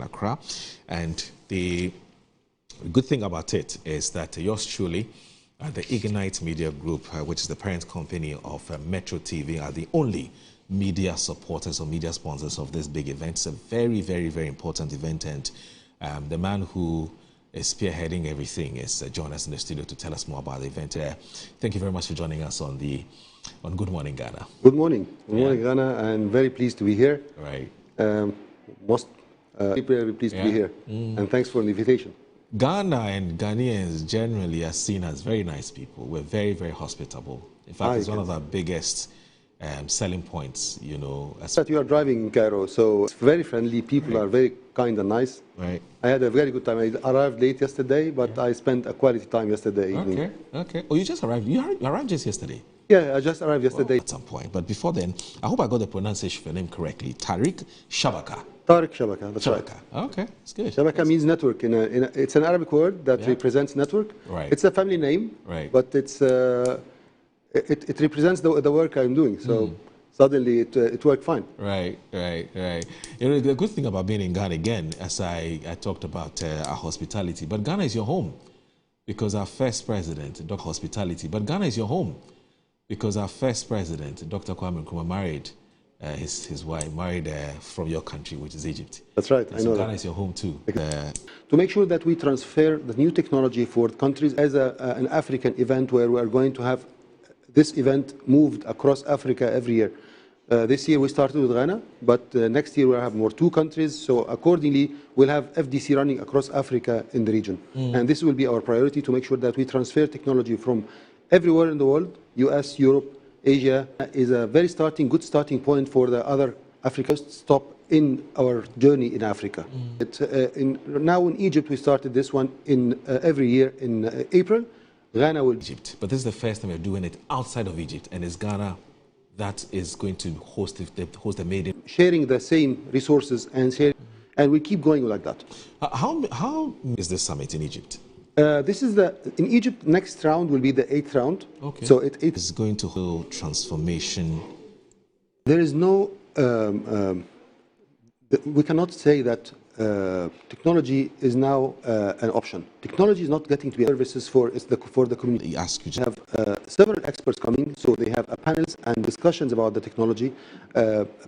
in Accra. And the good thing about it is that yours truly, the Ignite Media Group, which is the parent company of Metro TV, are the only media supporters or media sponsors of this big event. It's a very, very, very important event, and the man who is spearheading everything is joining us in the studio to tell us more about the event. Thank you very much for joining us on Good Morning Ghana. Good morning. Good morning, Ghana. I'm very pleased to be here. Right. Very pleased to be here. And thanks for the invitation. Ghana and Ghanaians generally are seen as very nice people. We're very, very hospitable. In fact, it's one of our biggest selling points, you know. That you are driving in Cairo, so it's very friendly. People are very kind and nice. Right. I had a very good time. I arrived late yesterday, but I spent a quality time yesterday evening. Okay. Oh, you just arrived. You arrived just yesterday? Yeah, I just arrived yesterday. At some point. But before then, I hope I got the pronunciation of your name correctly. Tariq Shabaka. Tariq Shabaka, that's right. Okay, that's good. Shabaka means network. It's an Arabic word that represents network. Right. It's a family name, but it's it represents the work I'm doing. So suddenly it worked fine. Right. You know, the good thing about being in Ghana, again, as I talked about our hospitality, but Ghana is your home because our first president, Dr. Hospitality, but Ghana is your home because our first president, Dr. Kwame Nkrumah, married his wife, from your country, which is Egypt. That's right. And so Ghana is your home too. To make sure that we transfer the new technology for countries as an African event where we are going to have this event moved across Africa every year. This year we started with Ghana, but next year we'll have more 2 countries. So accordingly, we'll have FDC running across Africa in the region. And this will be our priority to make sure that we transfer technology from everywhere in the world, US, Europe, Asia, is a very good starting point for the other Africa stop in our journey in Africa. Now in Egypt, we started this one every year in April. Ghana will Egypt, but this is the first time we're doing it outside of Egypt, and it's Ghana that is going to host the maiden. Sharing the same resources and we keep going like that. How is this summit in Egypt? This is in Egypt. Next round will be the 8th round. Okay. So it is going to hold transformation. There is no. We cannot say that technology is now an option. Technology is not getting to be services for the community. We have several experts coming, so they have panels and discussions about the technology.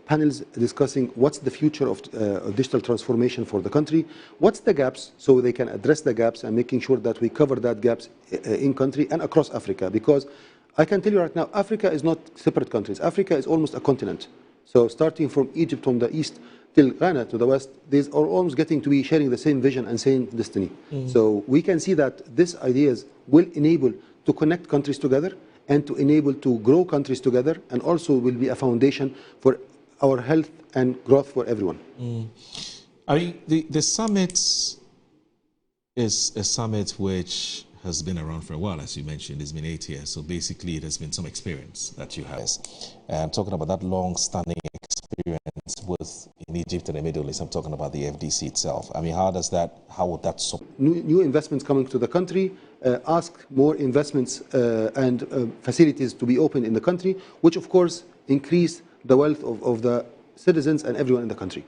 Panels discussing what's the future of digital transformation for the country, what's the gaps, so they can address the gaps and making sure that we cover that gaps in country and across Africa. Because I can tell you right now, Africa is not separate countries. Africa is almost a continent. So starting from Egypt from the east till Ghana to the west, they are almost getting to be sharing the same vision and same destiny. So we can see that these ideas will enable to connect countries together and to enable to grow countries together, and also will be a foundation for our health and growth for everyone. I mean, the summit is a summit which has been around for a while, as you mentioned. It's been 8 years, so basically it has been some experience that you have. I'm talking about that long-standing experience in Egypt and the Middle East. I'm talking about the FDC itself. I mean, how would that support? New investments coming to the country, ask more investments and facilities to be opened in the country, which of course increase the wealth of the citizens and everyone in the country.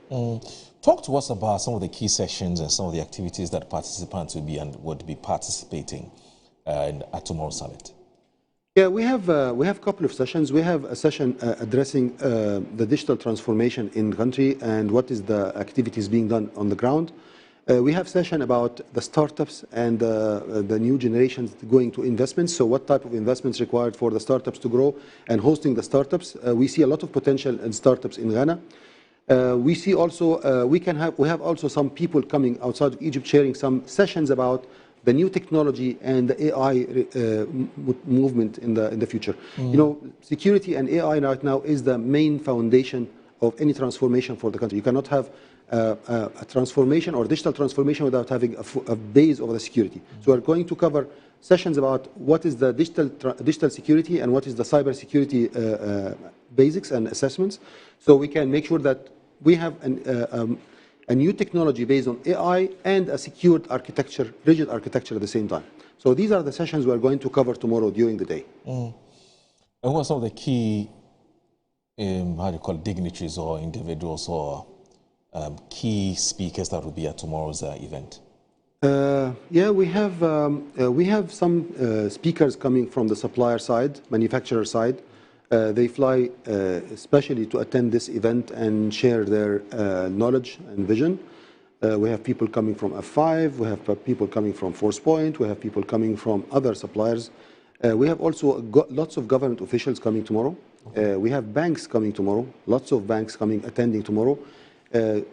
Talk to us about some of the key sessions and some of the activities that participants would be participating at tomorrow's summit. Yeah, we have a couple of sessions. We have a session addressing the digital transformation in the country and what is the activities being done on the ground. We have a session about the startups and the new generations going to investments. So what type of investments required for the startups to grow and hosting the startups. We see a lot of potential in startups in Ghana. We see also we have also some people coming outside of Egypt sharing some sessions about the new technology and the AI movement in the future. You know, security and AI right now is the main foundation of any transformation for the country. You cannot have a transformation or digital transformation without having a base of the security. So we're going to cover sessions about what is the digital security and what is the cyber security basics and assessments, so we can make sure that we have a new technology based on AI and a secured architecture, rigid architecture at the same time. So these are the sessions we are going to cover tomorrow during the day. And what are some of the key, how do you call it, dignitaries or individuals or key speakers that will be at tomorrow's event? Yeah, we have some speakers coming from the supplier side, manufacturer side. They fly especially to attend this event and share their knowledge and vision. We have people coming from F5, we have people coming from ForcePoint, we have people coming from other suppliers. We have also got lots of government officials coming tomorrow. We have banks coming tomorrow, lots of banks coming, attending tomorrow.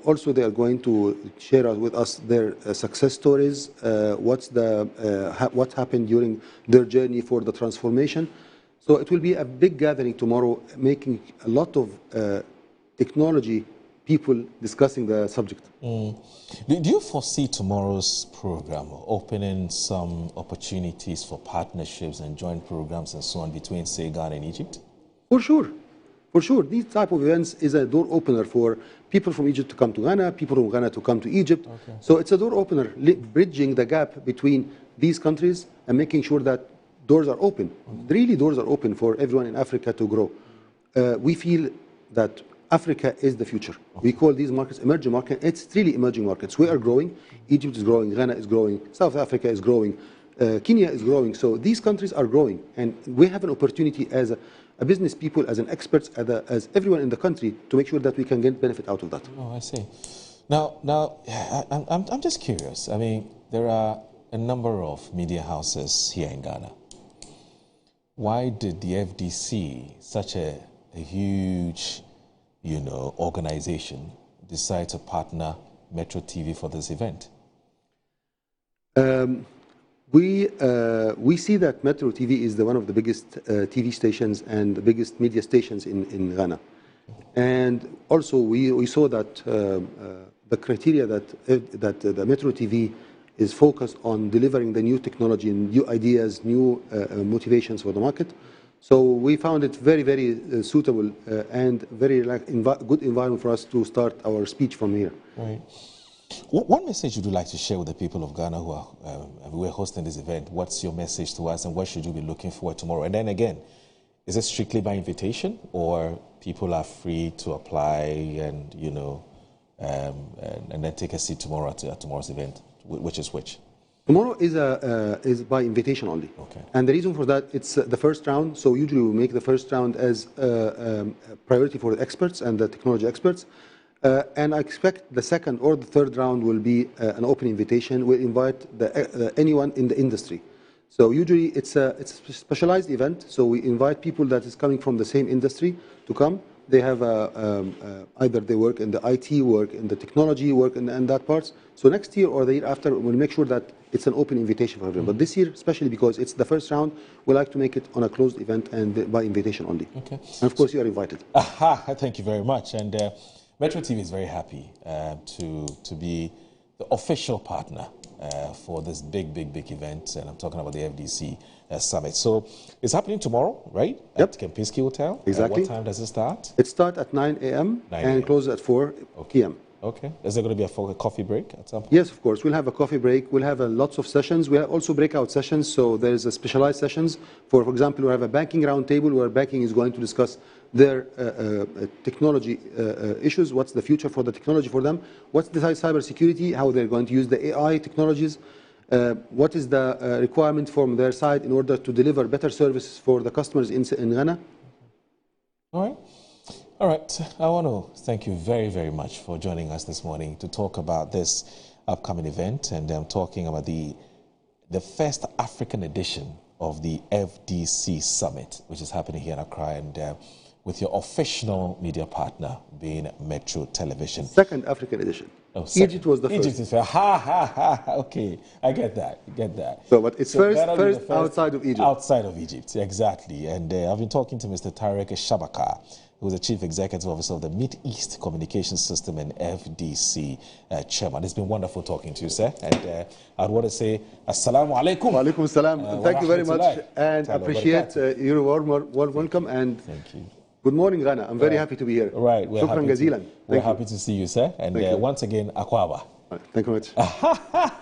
Also, they are going to share with us their success stories, what happened during their journey for the transformation. So it will be a big gathering tomorrow, making a lot of technology people discussing the subject. Do you foresee tomorrow's program opening some opportunities for partnerships and joint programs and so on between, say, Ghana and Egypt? For sure. For sure. These type of events is a door opener for people from Egypt to come to Ghana, people from Ghana to come to Egypt. Okay. So it's a door opener, bridging the gap between these countries and making sure that doors are open. Really, doors are open for everyone in Africa to grow. We feel that Africa is the future. We call these markets emerging markets. It's really emerging markets. We are growing. Egypt is growing. Ghana is growing. South Africa is growing. Kenya is growing. So these countries are growing. And we have an opportunity as a business people, as an experts, as everyone in the country to make sure that we can get benefit out of that. Oh, I see. Now, I'm just curious. I mean, there are a number of media houses here in Ghana. Why did the FDC, such a huge organization, decide to partner Metro TV for this event? We see that Metro TV is one of the biggest TV stations and the biggest media stations in Ghana. And also we saw that the criteria that the Metro TV is focused on delivering the new technology and new ideas, new motivations for the market. So we found it very, very suitable and very good environment for us to start our speech from here. Right. What message would you like to share with the people of Ghana who are we're hosting this event? What's your message to us, and what should you be looking for tomorrow? And then again, is it strictly by invitation, or people are free to apply and and then take a seat tomorrow at tomorrow's event? Which is which? Tomorrow is by invitation only. Okay. And the reason for that, it's the first round. So usually we make the first round as a priority for the experts and the technology experts. And I expect the second or the third round will be an open invitation. We'll invite anyone in the industry. So usually it's a specialized event. So we invite people that is coming from the same industry to come. They have either they work in the IT, work in the technology, work in that parts. So next year or the year after, we'll make sure that it's an open invitation for everyone. But this year, especially because it's the first round, we like to make it on a closed event and by invitation only. Okay. And of course, you are invited. Aha, thank you very much. And Metro TV is very happy to be the official partner for this big event, and I'm talking about the FDC Summit. So it's happening tomorrow, right? Yep. At Kempinski Hotel. Exactly. What time does it start? It starts at 9 a.m. and closes at 4 p.m. Okay. Is there going to be a coffee break at some point? Yes, of course. We'll have a coffee break. We'll have lots of sessions. We have also breakout sessions. So there's a specialized sessions. For example, we have a banking roundtable where banking is going to discuss their technology issues. What's the future for the technology for them? What's the cybersecurity? How they're going to use the AI technologies? What is the requirement from their side in order to deliver better services for the customers in Ghana? All right. I want to thank you very, very much for joining us this morning to talk about this upcoming event. And I'm talking about the first African edition of the FDC Summit, which is happening here in Accra, and with your official media partner being Metro Television. Second African edition. Oh, Egypt was the first. Egypt is first. Ha. Okay, I get that. So, but it's first outside of Egypt. Outside of Egypt, exactly. And I've been talking to Mr. Tarek Shabaka, who is the Chief Executive Officer of the Mid-East Communications System and FDC Chairman. It's been wonderful talking to you, sir. And I'd want to say, Assalamu alaikum. Wa alaikum salam. Thank you very much, and appreciate your warm welcome. And thank you. Good morning, Ghana. I'm very happy to be here. Right. Shukran jazilan. We're happy to see you, sir. And once again, Akwaba. Thank you very much.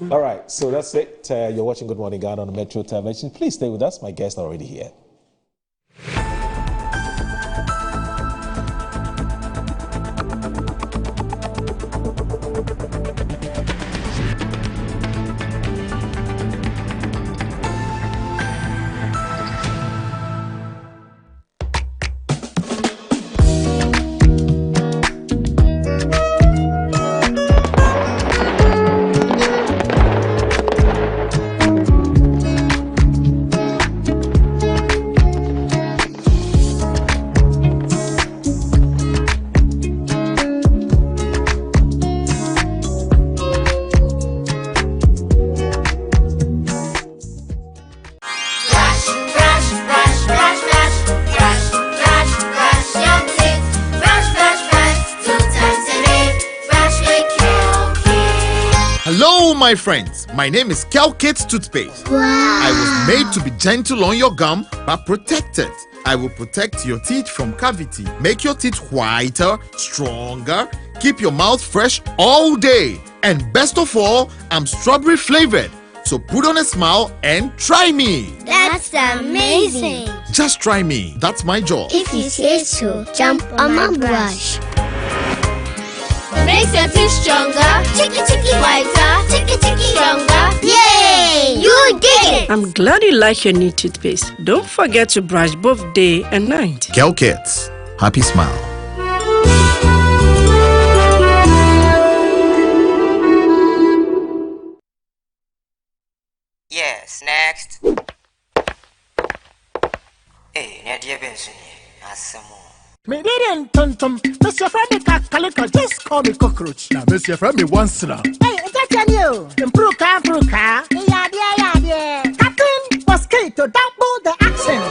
All right. So that's it. You're watching Good Morning Ghana on Metro Television. Please stay with us. My guests are already here. Hello, my friends. My name is Kelkit Toothpaste. Wow. I was made to be gentle on your gum, but protected. I will protect your teeth from cavity, make your teeth whiter, stronger, keep your mouth fresh all day. And best of all, I'm strawberry flavored. So put on a smile and try me. That's amazing. Just try me. That's my job. If you say so, jump on my brush. Makes your teeth stronger, chicky chicky whiter, chicky chicky stronger. Yay! You did it! I'm glad you like your new toothpaste. Don't forget to brush both day and night. Kelkits. Happy smile. Yes, next. Hey, Nadia Benson, some more. Me didn't tum. Mr. Freddy Calico, just call me cockroach. Now, Mr. Freddy once now. Hey, that's you. Improve car. Yeah. Captain was key to double the action.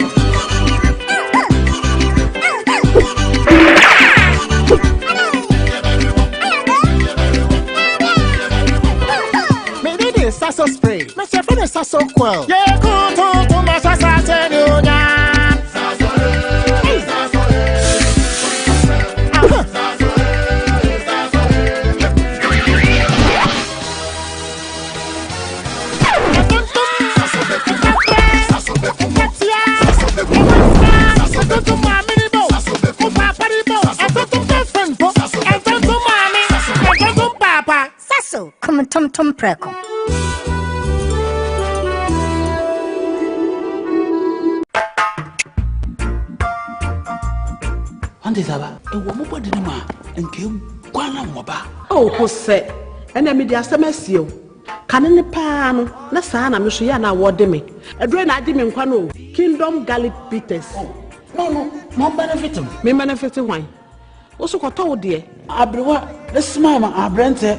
Me did it, Sasso spray. Mr. Freddy Sasso quell. Yeah, go to my Sasso. Come tum preko. Ante saba, e wo mo body no ma, nke kwana mo ba. Oh, ko se. Ena me dia asemasie o. Kane ne pa no, na saa na me so ya na wode me. Edure na ade me nkwa no. Kingdom Garlic Bitters. No, mo benefit me. Me benefit wan. Wo so kwato wo de. Abrewa, the smile ma abrente.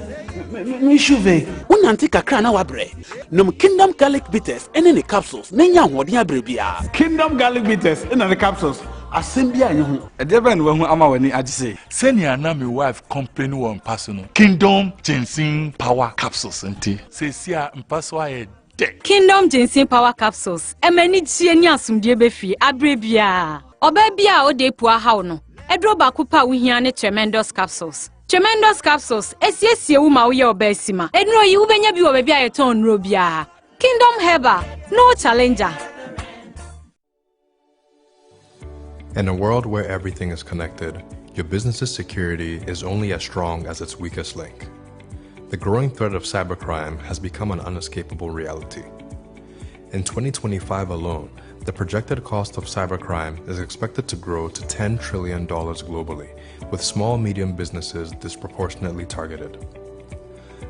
Me shuve. Unanti kakra na wabre. Nom Kingdom Garlic Bitters ene ne capsules. Nenya hoden abre bia. Kingdom Garlic Bitters ene ne capsules. Asembia nye ho. Edeben wo hu ama wani agise. Senior na me wife complain won personal. Kingdom Ginseng Power Capsules enti. Sesia mpaso aye de. Kingdom Ginseng Power Capsules. Emani tie ni asumdie befi abre bia. Oba bia o de pu ahaw no. Edro ba kupa wo hia ne Tremendous Capsules. Tremendous Capsules, esiesie wo ma wo ye obasima. Enro yi wo benya bi wo ba bia ye ton nro bia. Kingdom Herbal, no challenger. In a world where everything is connected, your business's security is only as strong as its weakest link. The growing threat of cybercrime has become an unescapable reality. In 2025 alone, the projected cost of cybercrime is expected to grow to $10 trillion globally, with small-medium businesses disproportionately targeted.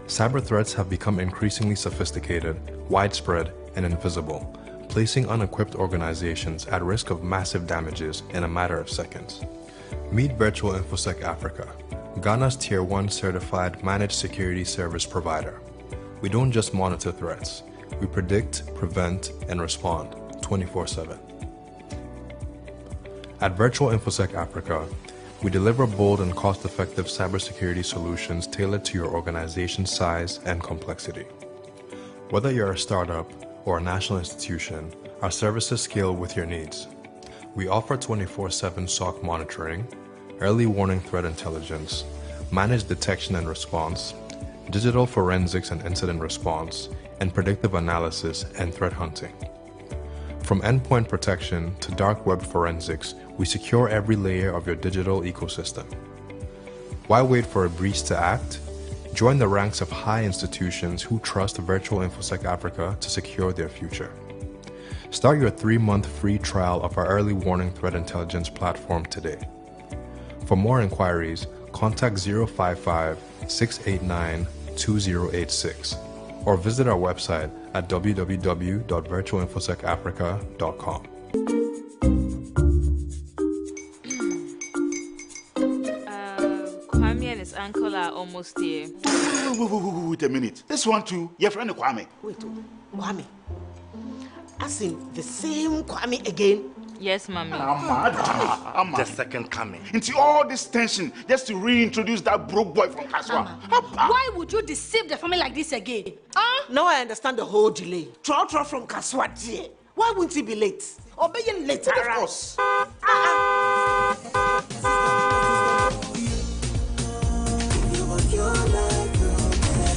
Cyber threats have become increasingly sophisticated, widespread, and invisible, placing unequipped organizations at risk of massive damages in a matter of seconds. Meet Virtual InfoSec Africa, Ghana's Tier 1 certified managed security service provider. We don't just monitor threats, we predict, prevent, and respond 24/7. At Virtual InfoSec Africa, we deliver bold and cost-effective cybersecurity solutions tailored to your organization's size and complexity. Whether you're a startup or a national institution, our services scale with your needs. We offer 24/7 SOC monitoring, early warning threat intelligence, managed detection and response, digital forensics and incident response, and predictive analysis and threat hunting. From endpoint protection to dark web forensics, we secure every layer of your digital ecosystem. Why wait for a breach to act? Join the ranks of high institutions who trust Virtual InfoSec Africa to secure their future. Start your 3-month free trial of our early warning threat intelligence platform today. For more inquiries, contact 055-689-2086 or visit our website at www.virtualinfosecafrica.com. Kwame and his uncle are almost here. Wait a minute. This one too, your friend Kwame. Wait, Kwame. As in the same Kwame again? Yes, mommy. The second coming. Into all this tension just to reintroduce that broke boy from Kaswa. Why would you deceive the family like this again? Now I understand the whole delay. Trotro from Kaswa, dear. Why wouldn't he be late? Or be late, of course.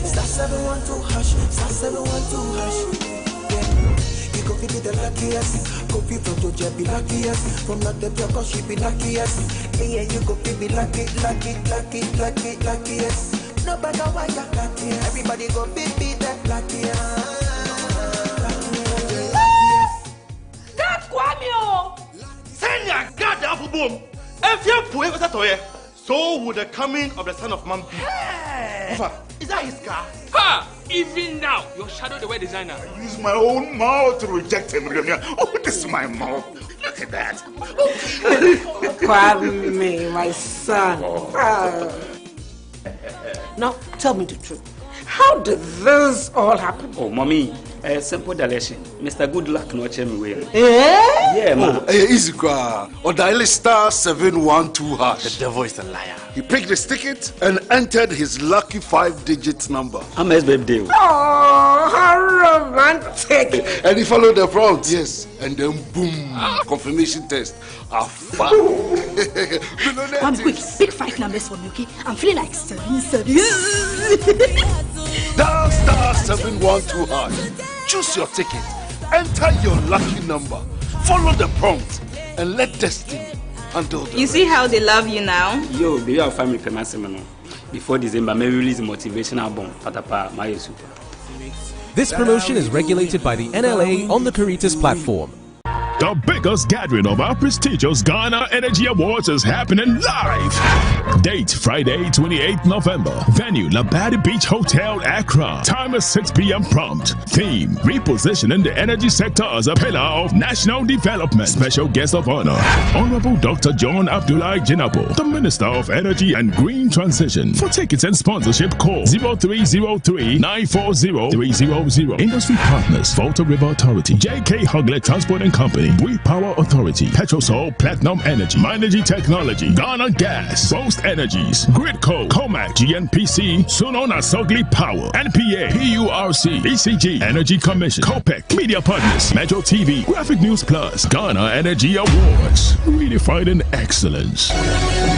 Star 712 hash, star 712 hash. You go be the luckiest. Coffee from Georgia be luckiest. From not the cause she be luckiest. Yeah, you go be luckiest. No matter why you're luckiest. Everybody go be that luckiest. God, Kwamio! Send your God down for boom. If you're poor, so would the coming of the Son of Man be. Hey. Is that his car? Ha! Even now, your shadow the way designer. I use my own mouth to reject him. Oh, this is my mouth. Look at that. Kwame, my son. Now, tell me the truth. How did this all happen? Oh, mommy, simple direction. Mr. Goodluck no check me way. Yeah, man. Easy car. Or dial star 712 hash. The devil is a liar. He picked his ticket and entered his lucky 5-digit number. I'm his baby. Oh, how romantic. And he followed the prompt, yes. And then boom, confirmation test. One quick, pick 5 numbers for me, okay? I'm feeling like 7. Dial star 712 hash. Choose your ticket. Enter your lucky number. Follow the prompt and let destiny handle the You see how they love you now? Yo, do you have family payment? Before December, may release a motivational album. Patapa, my super. This promotion is regulated by the NLA on the Caritas platform. The biggest gathering of our prestigious Ghana Energy Awards is happening live. Date Friday, 28th November. Venue Labadi Beach Hotel, Accra. Time is 6 p.m. prompt. Theme: repositioning the energy sector as a pillar of national development. Special guest of honor: Honorable Dr. John Abdullahi Jinabo, the Minister of Energy and Green Transition. For tickets and sponsorship, call 0303-940-300. Industry partners: Volta River Authority, J.K. Huglet Transport and Company, We Power Authority, Petrosol Platinum Energy, Minergy Technology, Ghana Gas, Boast Energies, Gridco, Comac, GNPC, Sunona Sogli Power, NPA, PURC, BCG, Energy Commission, COPEC, Media Partners, Metro TV, Graphic News Plus, Ghana Energy Awards, redefining excellence.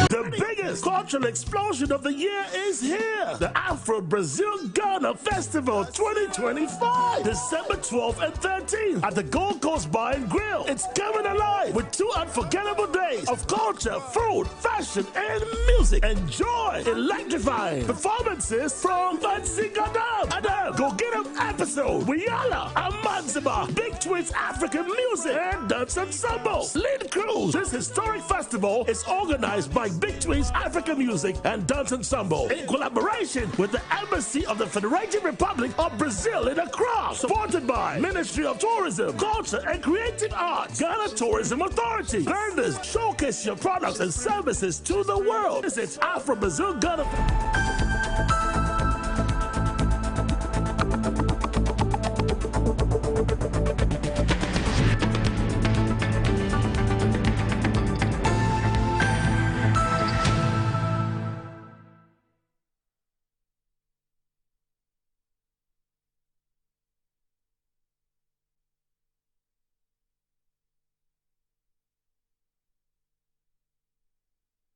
The biggest cultural explosion of the year is here. The Afro-Brazil Ghana Festival 2025. December 12th and 13th at the Gold Coast Bar and Grill. It's coming alive with 2 unforgettable days of culture, food, fashion, and music. Enjoy electrifying performances from Fancy Gadam, Adam, Go Get 'Em Episode, Wiala, Amanziba, Big Twins African Music, and Dance Ensemble. Lead Cruise. This historic festival is organized by Big Twins African Music and Dance Ensemble in collaboration with the Embassy of the Federated Republic of Brazil in Accra. Supported by Ministry of Tourism, Culture and Creative Arts, Ghana Tourism Authority. Vendors, showcase your products and services to the world. Visit Afro-Brazil Ghana.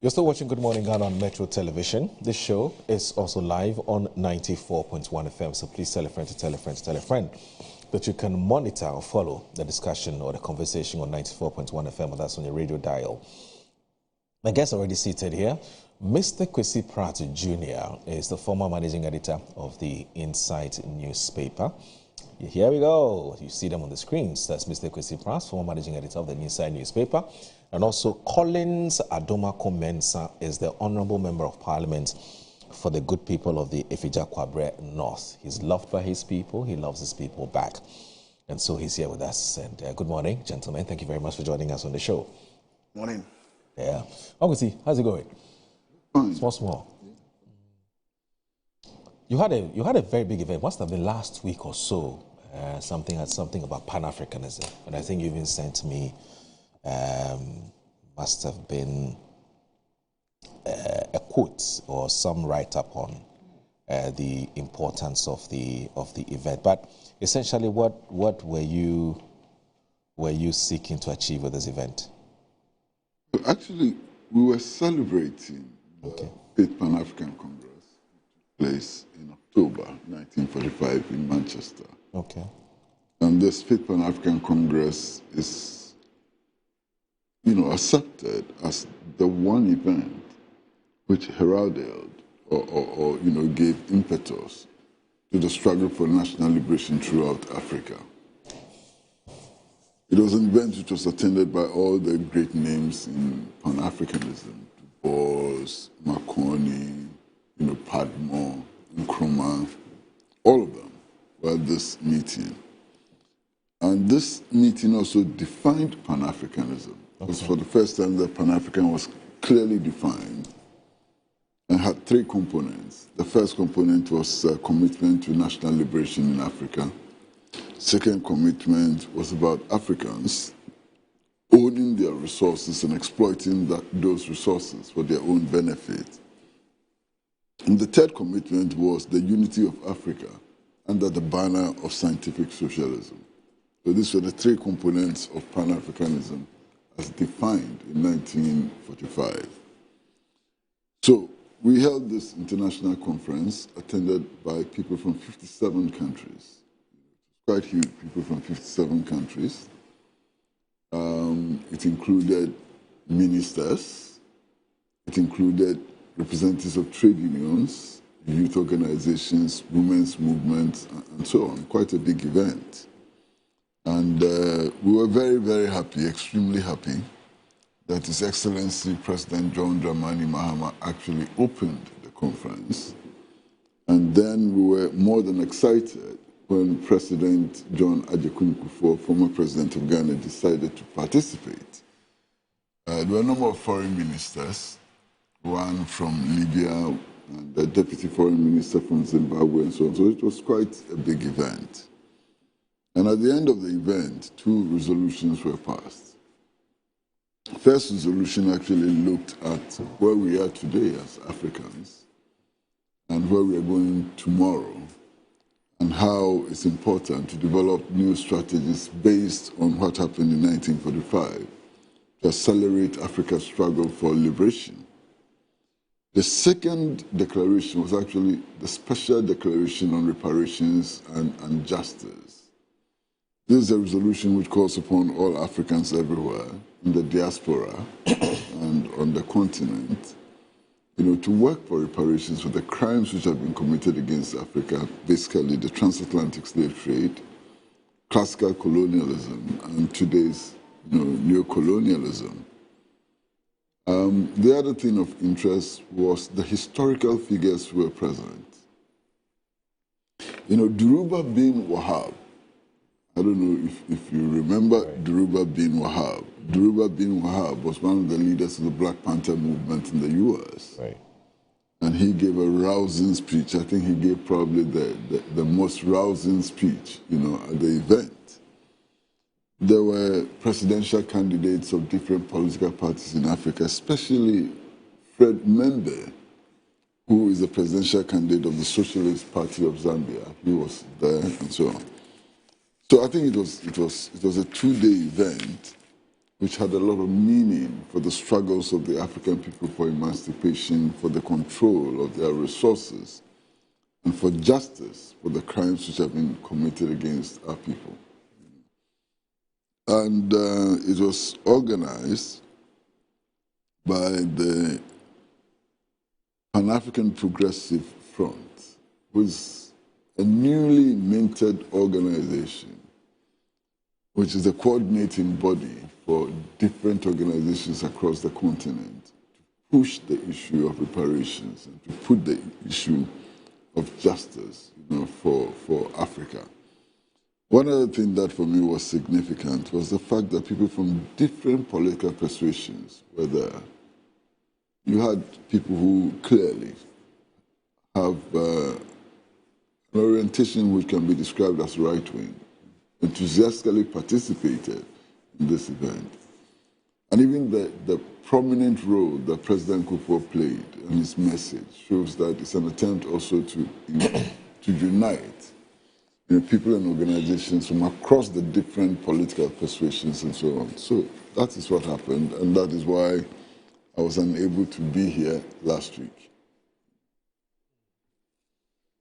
You're still watching Good Morning Ghana on Metro Television. This show is also live on 94.1 FM, so please tell a friend to tell a friend to tell a friend that you can monitor or follow the discussion or the conversation on 94.1 FM, and that's on your radio dial. My guest already seated here, Mr. Kwesi Pratt Jr. is the former managing editor of the Insight newspaper. Here we go. You see them on the screens. That's Mr. Kwesi Pratt, former managing editor of the Insight newspaper. And also Collins Adomako Mensah is the Honourable Member of Parliament for the good people of the Efija Kwabre North. He's loved by his people. He loves his people back. And so he's here with us. And good morning, gentlemen. Thank you very much for joining us on the show. Morning. Yeah. Obviously, how's it going? Small. You had a very big event. Must have been last week or so. Something about Pan-Africanism. And I think you even sent me must have been a quote or some write-up on the importance of the event. But essentially, what were you seeking to achieve with this event? Actually, we were celebrating the 5th Pan-African Congress, which took place in October 1945 in Manchester. Okay. And this 5th Pan-African Congress is, accepted as the one event which heralded or gave impetus to the struggle for national liberation throughout Africa. It was an event which was attended by all the great names in Pan-Africanism, Du Bois, Marconi, Padmore, Nkrumah, all of them were at this meeting. And this meeting also defined Pan-Africanism. Because for the first time, the Pan-African was clearly defined and had three components. The first component was commitment to national liberation in Africa. Second commitment was about Africans owning their resources and exploiting those resources for their own benefit. And the third commitment was the unity of Africa under the banner of scientific socialism. So these were the three components of Pan-Africanism as defined in 1945. So we held this international conference attended by people from 57 countries. Quite huge, people from 57 countries. It included ministers. It included representatives of trade unions, youth organizations, women's movements, and so on. Quite a big event. And we were very, very happy, extremely happy, that His Excellency President John Dramani Mahama actually opened the conference. And then we were more than excited when President John Adjei Kufuor, former president of Ghana, decided to participate. There were a number of foreign ministers, one from Libya, and the deputy foreign minister from Zimbabwe, and so on. So it was quite a big event. And at the end of the event, two resolutions were passed. The first resolution actually looked at where we are today as Africans and where we are going tomorrow, and how it's important to develop new strategies based on what happened in 1945 to accelerate Africa's struggle for liberation. The second declaration was actually the Special Declaration on Reparations and Justice. This is a resolution which calls upon all Africans everywhere, in the diaspora and on the continent, to work for reparations for the crimes which have been committed against Africa, basically the transatlantic slave trade, classical colonialism, and today's neocolonialism. The other thing of interest was the historical figures who were present. Dhoruba bin Wahab, I don't know if you remember Dhoruba bin Wahab. Dhoruba bin Wahab was one of the leaders of the Black Panther movement in the U.S. Right. And he gave a rousing speech. I think he gave probably the most rousing speech, at the event. There were presidential candidates of different political parties in Africa, especially Fred Membe, who is the presidential candidate of the Socialist Party of Zambia. He was there, and so on. So I think it was a two-day event which had a lot of meaning for the struggles of the African people for emancipation, for the control of their resources, and for justice for the crimes which have been committed against our people. And it was organized by the Pan-African Progressive Front, which is a newly minted organization, which is a coordinating body for different organizations across the continent to push the issue of reparations and to put the issue of justice, for Africa. One other thing that for me was significant was the fact that people from different political persuasions were there. You had people who clearly have an orientation which can be described as right-wing, enthusiastically participated in this event. And even the prominent role that President Kufuor played in his message shows that it's an attempt also to unite people and organizations from across the different political persuasions and so on. So that is what happened, and that is why I was unable to be here last week.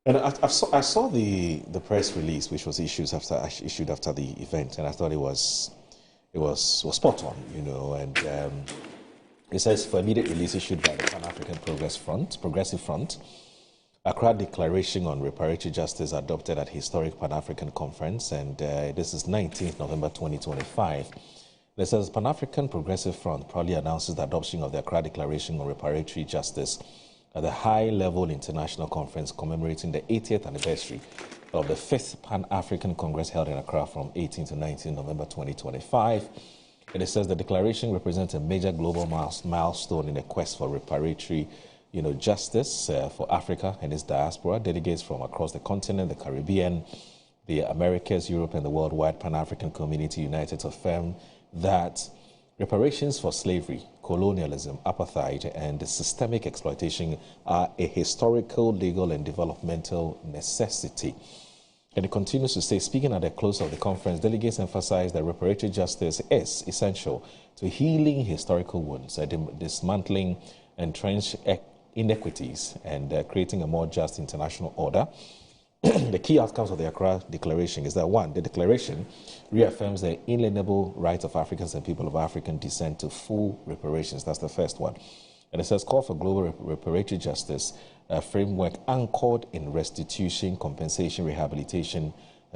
And I saw the press release which was issued after the event, and I thought it was spot on, and it says for immediate release issued by the Pan-African Progressive Front, Accra Declaration on Reparatory Justice adopted at Historic Pan-African Conference, and this is 19th November 2025. It says Pan-African Progressive Front proudly announces the adoption of the Accra Declaration on Reparatory Justice at the high-level international conference commemorating the 80th anniversary of the 5th Pan-African Congress held in Accra from 18 to 19 November 2025. And it says the declaration represents a major global milestone in the quest for reparatory justice for Africa and its diaspora. Delegates from across the continent, the Caribbean, the Americas, Europe, and the worldwide Pan-African community united to affirm that reparations for slavery, colonialism, apartheid, and systemic exploitation are a historical, legal, and developmental necessity. And it continues to say, speaking at the close of the conference, delegates emphasized that reparatory justice is essential to healing historical wounds, dismantling entrenched inequities, and creating a more just international order. The key outcomes of the Accra Declaration is that, one, the declaration reaffirms the inalienable right of Africans and people of African descent to full reparations. That's the first one. And it says, call for global reparatory justice, a framework anchored in restitution, compensation, rehabilitation,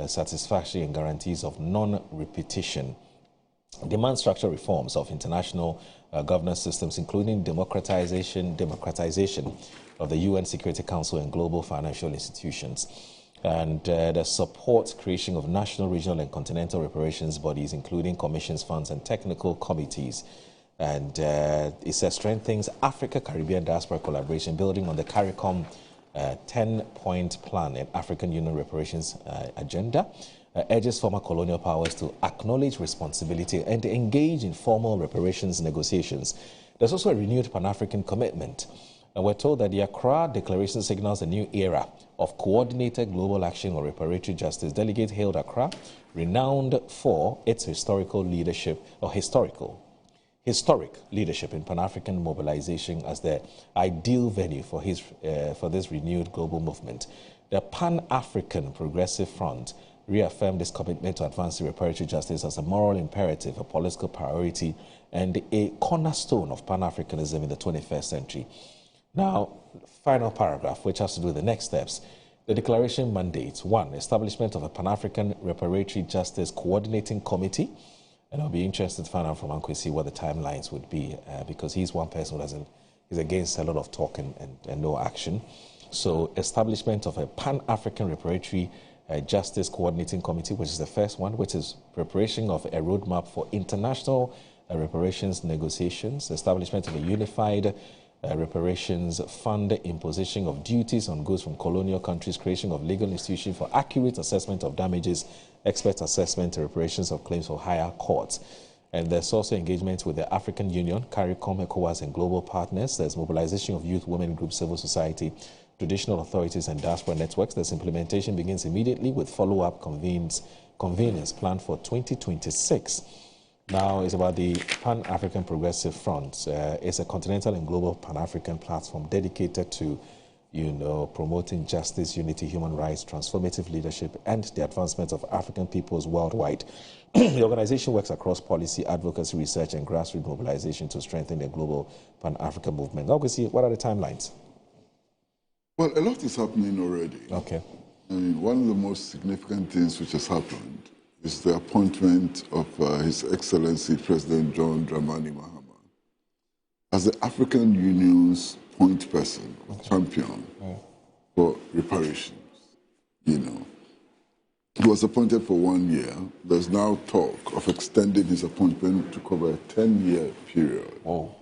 satisfaction, and guarantees of non-repetition. Demand structural reforms of international governance systems, including democratization of the UN Security Council and global financial institutions. And the support creation of national, regional, and continental reparations bodies, including commissions, funds, and technical committees. And it says strengthens Africa Caribbean diaspora collaboration, building on the CARICOM 10-point plan and African Union reparations agenda. Urges former colonial powers to acknowledge responsibility and engage in formal reparations negotiations. There's also a renewed Pan-African commitment. And we're told that the Accra Declaration signals a new era of coordinated global action on reparatory justice. Delegate hailed Accra, renowned for its historic leadership in Pan-African mobilization, as the ideal venue for this renewed global movement. The Pan-African Progressive Front reaffirmed its commitment to advancing reparatory justice as a moral imperative, a political priority, and a cornerstone of Pan-Africanism in the 21st century. Now, final paragraph, which has to do with the next steps. The declaration mandates, one, establishment of a Pan-African Reparatory Justice Coordinating Committee. And I'll be interested to find out from Ankwesi what the timelines would be, because he's one person who is against a lot of talk and no action. So, establishment of a Pan-African Reparatory Justice Coordinating Committee, which is the first one, which is preparation of a roadmap for international reparations negotiations, establishment of a unified reparations fund, imposition of duties on goods from colonial countries, creation of legal institutions for accurate assessment of damages, expert assessment, and reparations of claims for higher courts. And there's also engagement with the African Union, CARICOM, ECOWAS, and global partners. There's mobilization of youth, women groups, civil society, traditional authorities, and diaspora networks. This implementation begins immediately with follow-up convenings planned for 2026. Now, it's about the Pan-African Progressive Front. It's a continental and global Pan-African platform dedicated to, promoting justice, unity, human rights, transformative leadership, and the advancement of African peoples worldwide. The organization works across policy, advocacy, research, and grassroots mobilization to strengthen the global Pan-African movement. Now, we see, what are the timelines? Well, a lot is happening already. Okay. I mean, one of the most significant things which has happened is the appointment of His Excellency President John Dramani Mahama as the African Union's point person, champion for reparations. He was appointed for 1 year. There's now talk of extending his appointment to cover a 10-year period. Oh.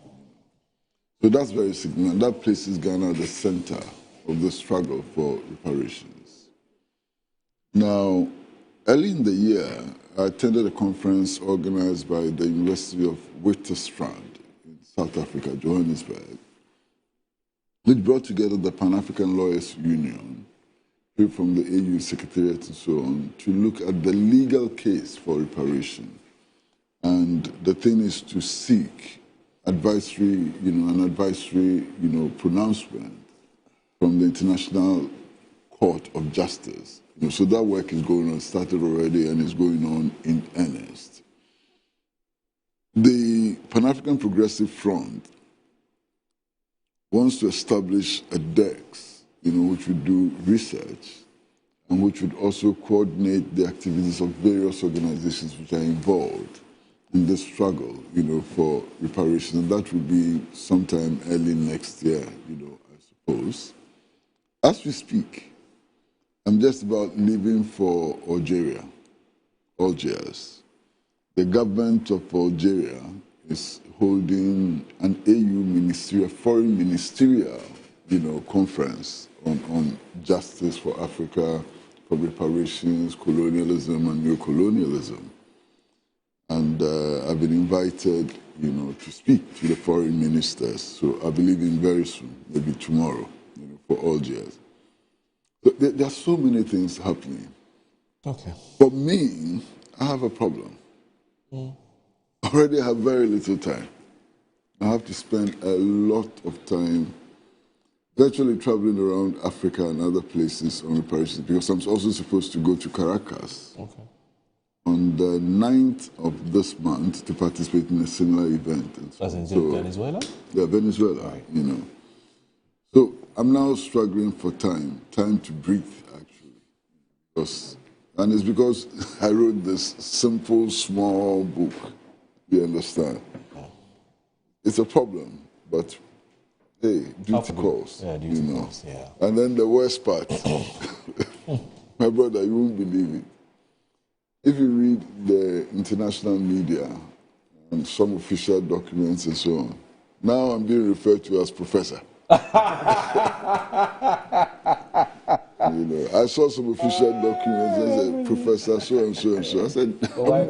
So that's very significant. That places Ghana at the center of the struggle for reparations. Now, Early in the year, I attended a conference organized by the University of Witwatersrand in South Africa, Johannesburg, which brought together the Pan-African Lawyers Union, people from the AU Secretariat and so on, to look at the legal case for reparation. And the thing is to seek advisory, an advisory, pronouncement from the International Court of Justice. So that work is going on, started already, and is going on in earnest. The Pan-African Progressive Front wants to establish a DEX, which would do research and which would also coordinate the activities of various organizations which are involved in this struggle, for reparation. And that will be sometime early next year, I suppose. As we speak, I'm just about leaving for Algiers. The government of Algeria is holding an AU foreign ministerial, conference on justice for Africa, for reparations, colonialism, and neocolonialism. And I've been invited, to speak to the foreign ministers. So I'll be leaving very soon, maybe tomorrow, for Algiers. But there are so many things happening. Okay. For me, I have a problem. Already I have very little time. I have to spend a lot of time virtually traveling around Africa and other places on reparations, because I'm also supposed to go to Caracas on the 9th of this month to participate in a similar event. As in Venezuela? Yeah, Venezuela, So I'm now struggling for time to breathe, actually. And it's because I wrote this simple, small book, you understand? It's a problem, but hey, duty calls. Yeah, duty calls, yeah. And then the worst part, my brother, you won't believe it. If you read the international media and some official documents and so on, now I'm being referred to as professor. I saw some official documents and said, Professor so and so and so. I said,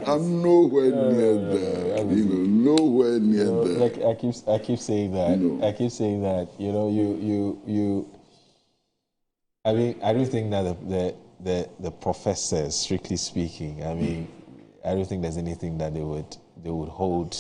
I'm nowhere near there. Nowhere near there. Like I keep saying that. I keep saying that. I mean, I don't think that the professors, strictly speaking, I mean, I don't think there's anything that they would hold.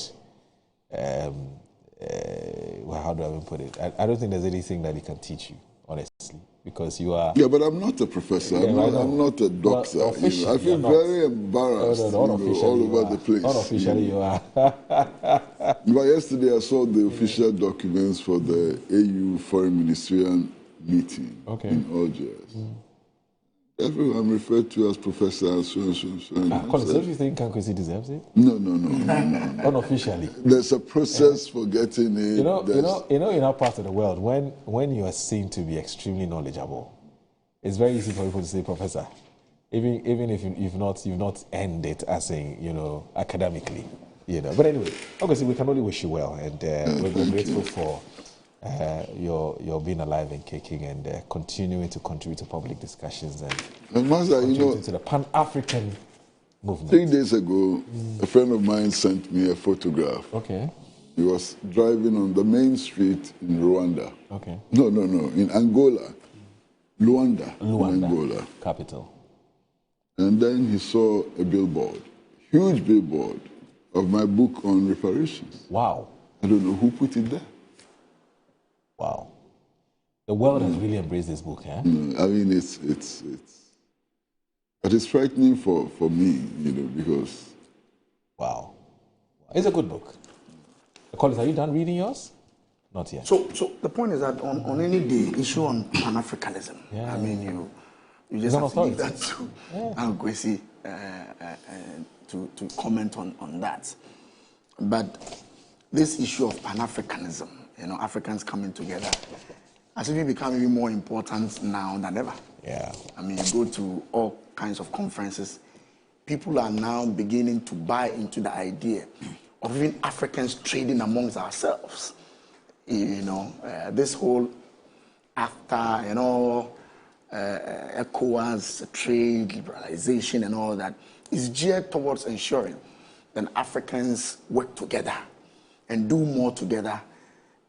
How do I even put it? I don't think there's anything that he can teach you, honestly, because you are. Yeah, but I'm not a professor. I'm not a doctor. Well, I feel very embarrassed all over the place. Unofficially, you are. But yesterday I saw the official documents for the AU Foreign Ministerial meeting in Algiers. Everyone I'm referred to as professor and so and so and so. Collins, don't you think Kankwesi deserves it? No. Unofficially. There's a process for getting it. In our part of the world, when you are seen to be extremely knowledgeable, it's very easy for people to say professor, even if you've not earned it as in academically, But anyway, obviously we can only wish you well, and we're grateful for your being alive and kicking and continuing to contribute to public discussions and Master, contributing to the Pan-African movement. 3 days ago, a friend of mine sent me a photograph. Okay. He was driving on the main street in Rwanda. Okay. No, in Angola. Luanda. In Angola. Capital. And then he saw a billboard, huge billboard, of my book on reparations. Wow. I don't know who put it there. Wow. The world has really embraced this book, eh? No, I mean, but it's frightening for me, because... Wow. It's a good book. Collins, are you done reading yours? Not yet. So the point is that on any day, issue on Pan-Africanism, I mean, you just have to leave that to Kankwesi to comment on that. But this issue of Pan-Africanism, Africans coming together, has even become even more important now than ever. Yeah. I mean, you go to all kinds of conferences, people are now beginning to buy into the idea of even Africans trading amongst ourselves. This whole after, ECOWAS, trade, liberalization, and all that is geared towards ensuring that Africans work together and do more together.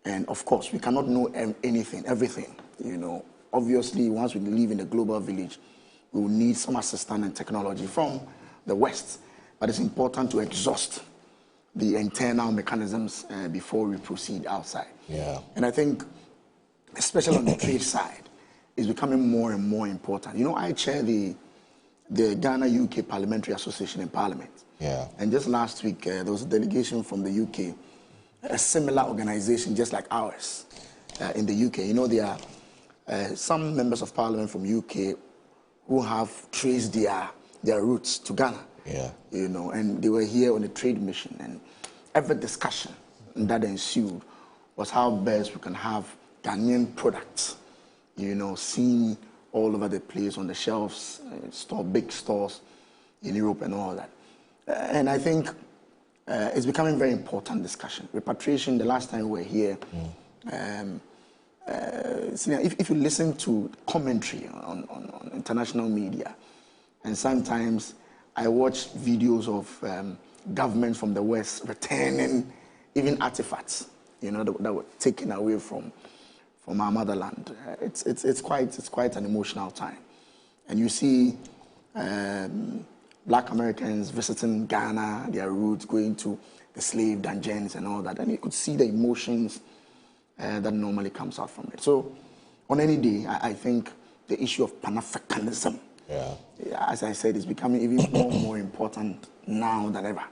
And of course, we cannot know anything, everything. Obviously, once we live in a global village, we will need some assistance and technology from the West. But it's important to exhaust the internal mechanisms before we proceed outside. Yeah. And I think, especially on the trade side, it's becoming more and more important. I chair the Ghana-UK Parliamentary Association in Parliament. Yeah. And just last week, there was a delegation from the UK, a similar organization just like ours in the UK. There are some members of Parliament from UK who have traced their roots to Ghana. Yeah. And they were here on a trade mission, and every discussion that ensued was how best we can have Ghanaian products, seen all over the place on the shelves, big stores in Europe and all that. And I think it's becoming a very important discussion. Repatriation, the last time we were here, if you listen to commentary on international media, and sometimes I watch videos of governments from the West returning even artifacts, that were taken away from our motherland. It's quite an emotional time, and you see Black Americans visiting Ghana, their roots, going to the slave dungeons and all that, and you could see the emotions that normally comes out from it. So, on any day, I think the issue of Pan-Africanism, as I said, is becoming even more important now than ever.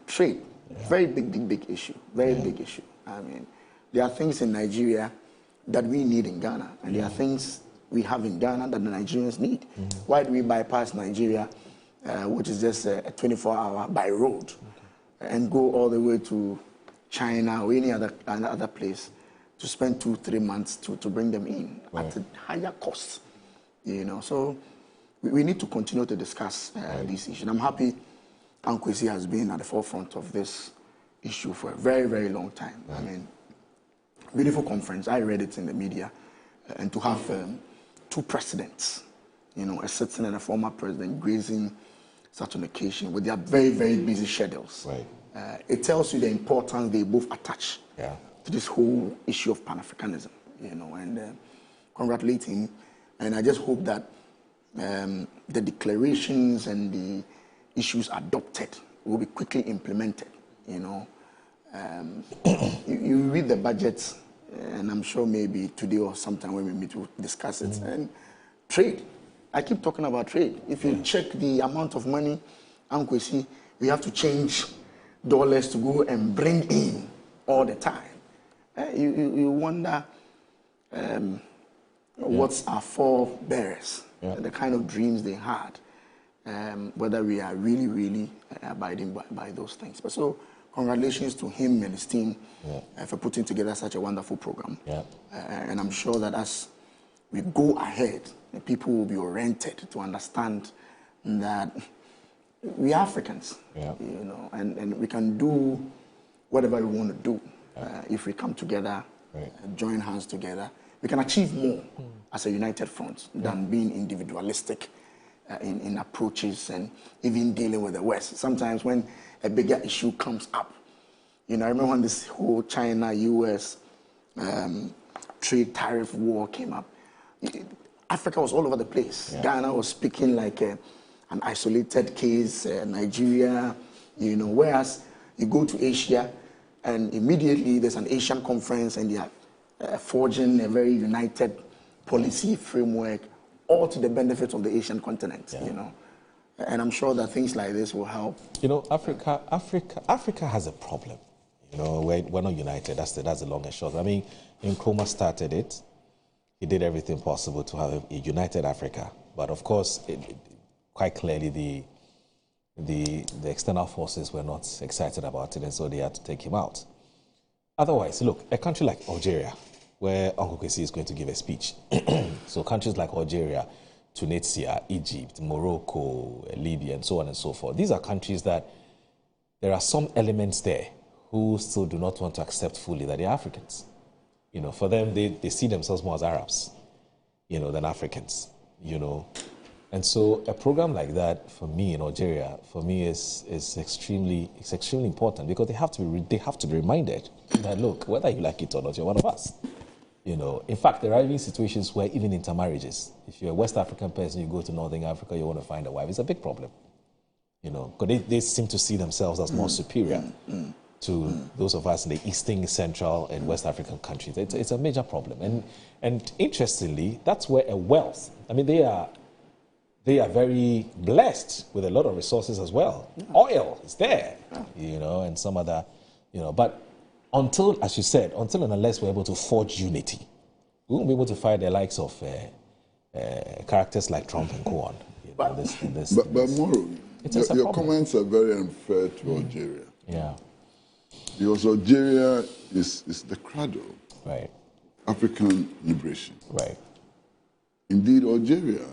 Trade, very big issue, very big issue. I mean, there are things in Nigeria that we need in Ghana, and there are things we have in Ghana that the Nigerians need. Why do we bypass Nigeria, which is just a 24-hour by road, and go all the way to China or any other place to spend 2-3 months to bring them in at a higher cost? So we need to continue to discuss these issues. I'm happy Ankwesi has been at the forefront of this issue for a very, very long time. I mean, beautiful conference. I read it in the media, and to have two presidents, a sitting and a former president, gracing such an occasion with their very, very busy schedules. It tells you the importance they both attach to this whole issue of Pan-Africanism, and congratulate him. And I just hope that the declarations and the issues adopted will be quickly implemented. You read the budget, and I'm sure maybe today or sometime when we meet, we'll discuss it. And trade, I keep talking about trade. If you check the amount of money, Ankwesi, we have to change dollars to go and bring in all the time. You wonder what's our forebears, the kind of dreams they had, whether we are really abiding by those things. But so, congratulations to him and his team for putting together such a wonderful program. And I'm sure that as we go ahead, people will be oriented to understand that we are Africans, and we can do whatever we want to do if we come together, join hands together. We can achieve more as a united front than being individualistic in approaches and even dealing with the West. Sometimes when a bigger issue comes up, I remember when this whole China-US trade tariff war came up, Africa was all over the place. Ghana was speaking like an isolated case, Nigeria, whereas you go to Asia and immediately there's an Asian conference and they are forging a very united policy framework, all to the benefit of the Asian continent, And I'm sure that things like this will help. Africa has a problem. We're not united. That's the long and short. I mean, Nkrumah started it. He did everything possible to have a united Africa. But of course, quite clearly, the external forces were not excited about it, and so they had to take him out. Otherwise, look, a country like Algeria, where Uncle Kwesi is going to give a speech. So countries like Algeria, Tunisia, Egypt, Morocco, Libya, and so on and so forth. These are countries that there are some elements there who still do not want to accept fully that they're Africans. You know, for them, they see themselves more as Arabs, you know, than Africans, you know. And so a program like that for me in Algeria, for me is extremely important because they have to be reminded that, look, whether you like it or not, you're one of us. You know, in fact, there are even situations where even intermarriages, if you're a West African person, you go to Northern Africa, you want to find a wife, it's a big problem. You know, because they seem to see themselves as more superior to those of us in the Eastern, Central, and West African countries. It's a major problem. And interestingly, that's where a wealth, I mean, they are very blessed with a lot of resources as well. Oil is there, you know, and some other, you know, but until, as you said, until and unless we're able to forge unity, we won't be able to fight the likes of characters like Trump and co on. You know, but Moro, your comments are very unfair to Algeria. Yeah. Because Algeria is the cradle of African liberation. Right. Indeed, Algeria,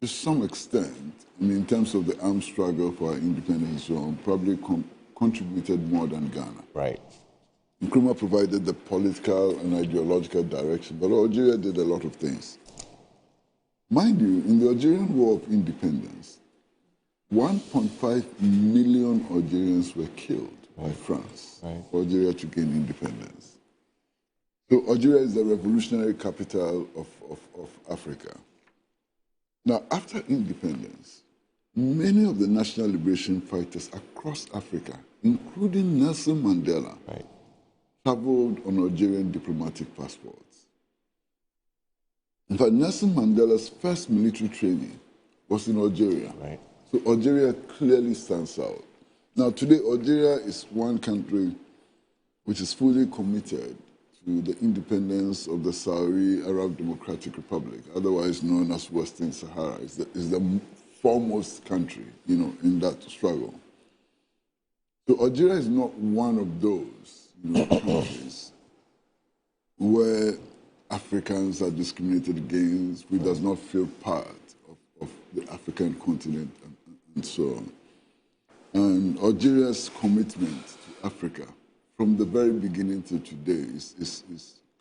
to some extent, I mean, in terms of the armed struggle for our independence, so probably contributed more than Ghana. Right. Nkrumah provided the political and ideological direction, but Algeria did a lot of things. Mind you, in the Algerian War of Independence, 1.5 million Algerians were killed by France for Algeria to gain independence. So Algeria is the revolutionary capital of Africa. Now, after independence, many of the national liberation fighters across Africa, including Nelson Mandela, traveled on Algerian diplomatic passports. In fact, Nelson Mandela's first military training was in Algeria. So Algeria clearly stands out. Now, today, Algeria is one country which is fully committed to the independence of the Sahrawi Arab Democratic Republic, otherwise known as Western Sahara. It's the foremost country, you know, in that struggle. So Algeria is not one of those, you know, countries where Africans are discriminated against, who does not feel part of the African continent and so on. And Algeria's commitment to Africa from the very beginning to today is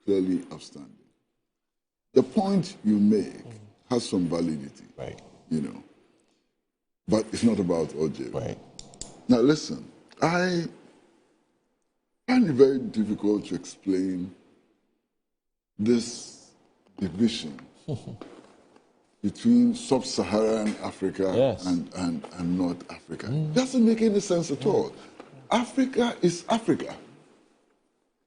clearly outstanding. The point you make has some validity, you know, but it's not about Algeria. Now listen, I find it very difficult to explain this division between sub-Saharan Africa and North Africa. It doesn't make any sense at all. Africa is Africa.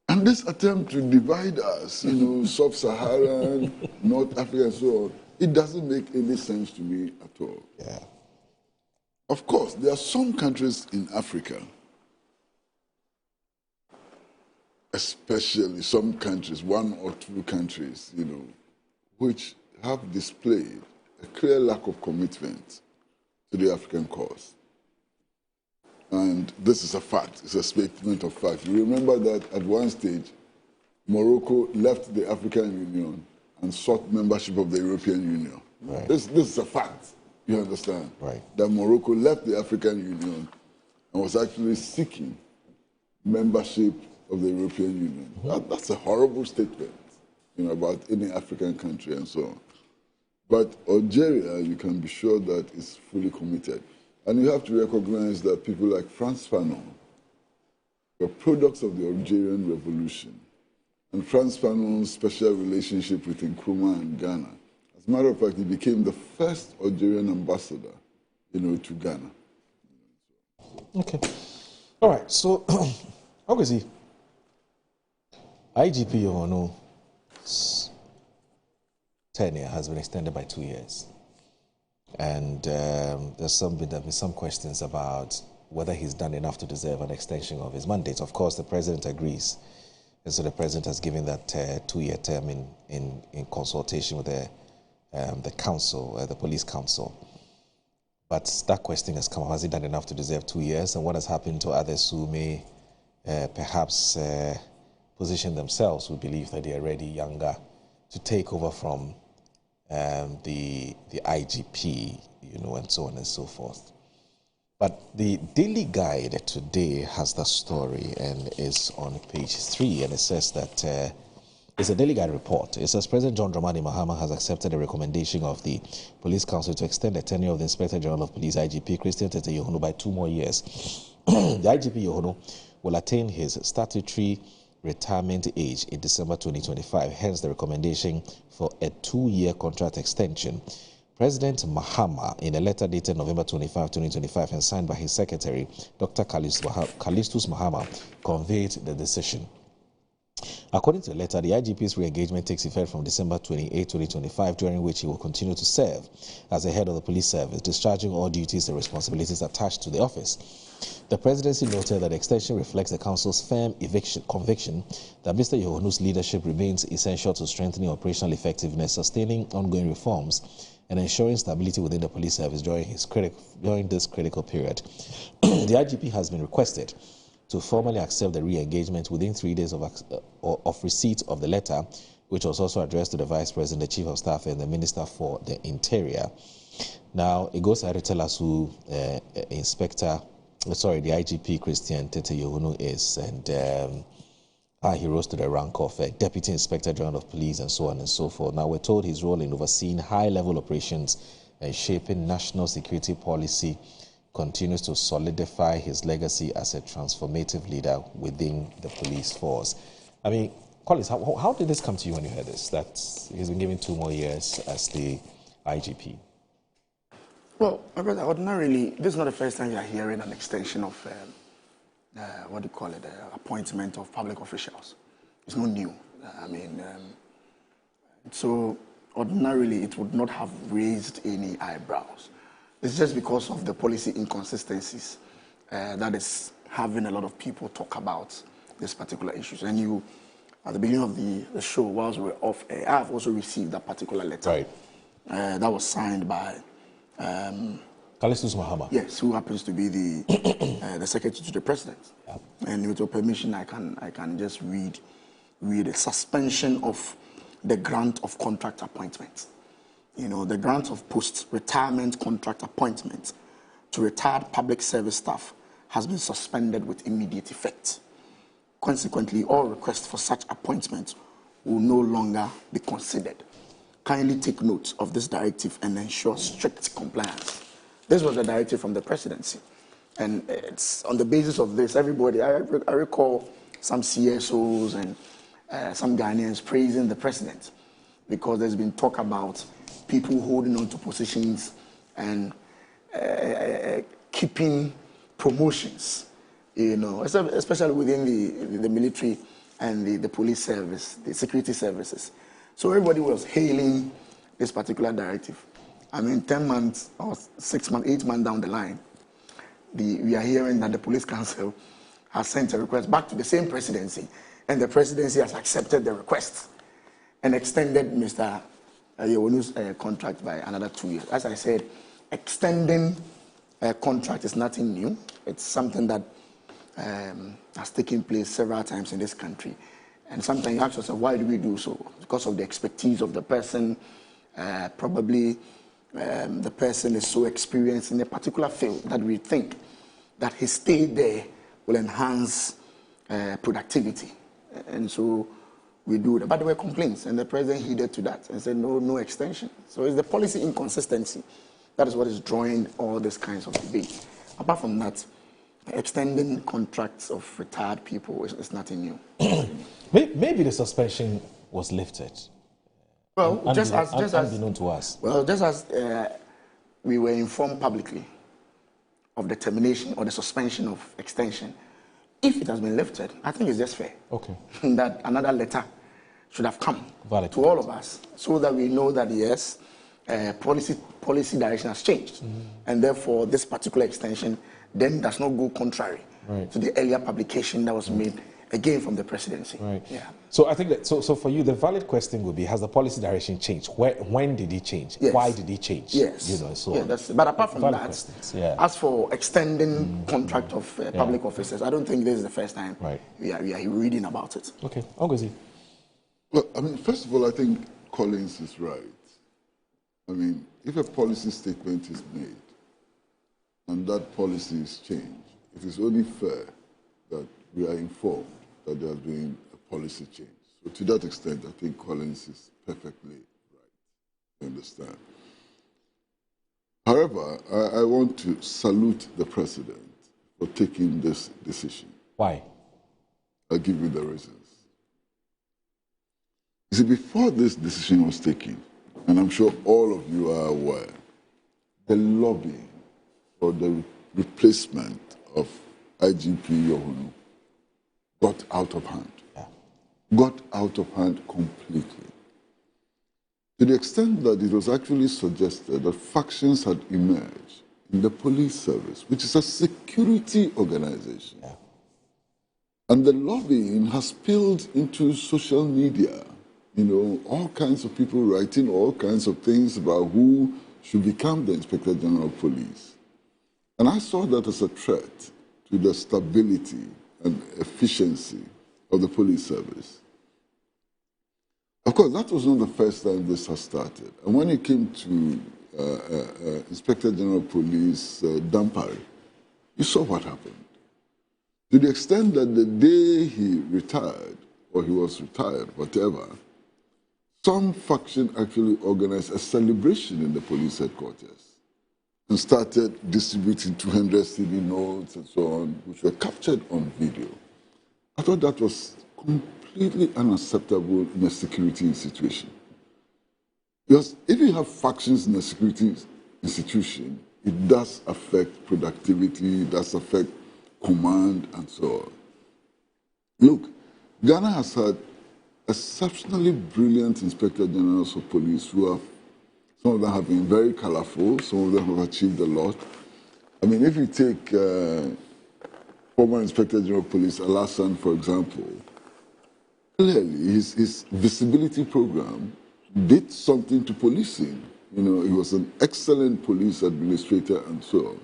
And this attempt to divide us, you know, sub-Saharan, North Africa and so on, it doesn't make any sense to me at all. Of course, there are some countries in Africa, especially some countries, one or two countries, you know, which have displayed a clear lack of commitment to the African cause. And this is a fact, it's a statement of fact. You remember that at one stage, Morocco left the African Union and sought membership of the European Union. This is a fact, you understand? That Morocco left the African Union and was actually seeking membership of the European Union. That's a horrible statement, you know, about any African country and so on. But Algeria, you can be sure that it's fully committed. And you have to recognize that people like Frantz Fanon were products of the Algerian Revolution. And Frantz Fanon's special relationship with Nkrumah and Ghana. As a matter of fact, he became the first Algerian ambassador, you know, to Ghana. Okay. All right. So, obviously, IGP Yohono's tenure has been extended by 2 years. And there's been some questions about whether he's done enough to deserve an extension of his mandate. Of course, the president agrees. And so the president has given that 2-year term in consultation with the council, the police council. But that question has come up, has he done enough to deserve 2 years? And what has happened to others who may perhaps position themselves, who believe that they are ready, younger, to take over from the IGP, you know, and so on and so forth. But the Daily Guide today has the story and is on page 3, and it says that It's a Daily Guide report. It says President John Dramani Mahama has accepted a recommendation of the Police Council to extend the tenure of the Inspector General of Police, IGP Christian Tete Yohonu, by 2 more years. The IGP Yohonu will attain his statutory retirement age in December 2025, hence the recommendation for a 2-year contract extension. President Mahama, in a letter dated November 25, 2025, and signed by his secretary, Dr. Callistus Mahama, conveyed the decision. According to the letter, the IGP's re-engagement takes effect from December 28, 2025, during which he will continue to serve as the head of the police service, discharging all duties and responsibilities attached to the office. The presidency noted that the extension reflects the council's firm conviction that Mr. Yohonu's leadership remains essential to strengthening operational effectiveness, sustaining ongoing reforms, and ensuring stability within the police service during this critical period. The IGP has been requested to formally accept the re-engagement within 3 days of receipt of the letter, which was also addressed to the Vice President, the Chief of Staff, and the Minister for the Interior. Now, it goes ahead to tell us who the IGP Christian Tete Yohonu is, and how he rose to the rank of Deputy Inspector General of Police, and so on and so forth. Now, we're told his role in overseeing high-level operations and shaping national security policy continues to solidify his legacy as a transformative leader within the police force. I mean, Collins, how did this come to you when you heard this, that he's been given 2 more years as the IGP? Well, my brother, ordinarily, this is not the first time you are hearing an extension of, appointment of public officials. It's not new. So ordinarily, it would not have raised any eyebrows. It's just because of the policy inconsistencies that is having a lot of people talk about this particular issues. And you, at the beginning of the show, whilst we were off air, I have also received that particular letter. Right. That was signed by Callistus Mahama. Yes, who happens to be the secretary to the president. Yeah. And with your permission, I can just read a suspension of the grant of contract appointment. You know, the grant of post-retirement contract appointment to retired public service staff has been suspended with immediate effect. Consequently, all requests for such appointments will no longer be considered. Kindly take note of this directive and ensure strict compliance. This was a directive from the presidency. And it's on the basis of this, everybody, I recall some CSOs and some Ghanaians praising the president, because there's been talk about people holding on to positions and keeping promotions, you know, especially within the military and the police service, the security services. So everybody was hailing this particular directive. I mean, 10 months or 6 months, 8 months down the line, we are hearing that the Police Council has sent a request back to the same presidency, and the presidency has accepted the request and extended Mr. Yohonu's contract by another 2 years. As I said, extending a contract is nothing new. It's something that has taken place several times in this country. And sometimes you ask yourself, why do we do so? Because of the expertise of the person. Probably the person is so experienced in a particular field that we think that his stay there will enhance productivity. And so we do that. But there were complaints, and the president heeded to that and said, no extension. So it's the policy inconsistency. That is what is drawing all these kinds of debate. Apart from that, extending contracts of retired people is nothing new. Maybe the suspension was lifted. Well, unbeknown to us. Well, just as we were informed publicly of the termination or the suspension of extension, if it has been lifted, I think it's just fair. Okay. That another letter should have come Valid. To all of us, so that we know that yes, policy direction has changed, and therefore this particular extension then does not go contrary to the earlier publication that was made again from the presidency. Right. Yeah. So I think that so for you, the valid question would be: has the policy direction changed? When did it change? Yes. Why did it change? Yes. You know. So yeah, but apart from valid that, questions. Yeah. As for extending contract of public officers, I don't think this is the first time we are reading about it. Okay, Ogozi. Well, I mean, first of all, I think Collins is right. I mean, if a policy statement is made and that policy is changed, it is only fair that we are informed that there has been a policy change, So to that extent, I think Collins is perfectly right. You understand? However, I want to salute the president for taking this decision. Why? I'll give you the reasons. You see, before this decision was taken, and I'm sure all of you are aware, the lobbying for the replacement of IGP Yohonu got out of hand. Got out of hand completely. To the extent that it was actually suggested that factions had emerged in the police service, which is a security organization. And the lobbying has spilled into social media. You know, all kinds of people writing all kinds of things about who should become the Inspector General of Police. And I saw that as a threat to the stability and efficiency of the police service. Of course, that was not the first time this has started. And when it came to Inspector General of Police Dampare, you saw what happened. To the extent that the day he retired, or he was retired, whatever, some faction actually organized a celebration in the police headquarters and started distributing 200 CD notes and so on, which were captured on video. I thought that was completely unacceptable in a security institution. Because if you have factions in a security institution, it does affect productivity, it does affect command, and so on. Look, Ghana has had exceptionally brilliant Inspector Generals of Police who have, some of them have been very colorful, some of them have achieved a lot. I mean, if you take former Inspector General of Police, Alassane, for example, clearly his visibility program did something to policing. You know, he was an excellent police administrator and so on.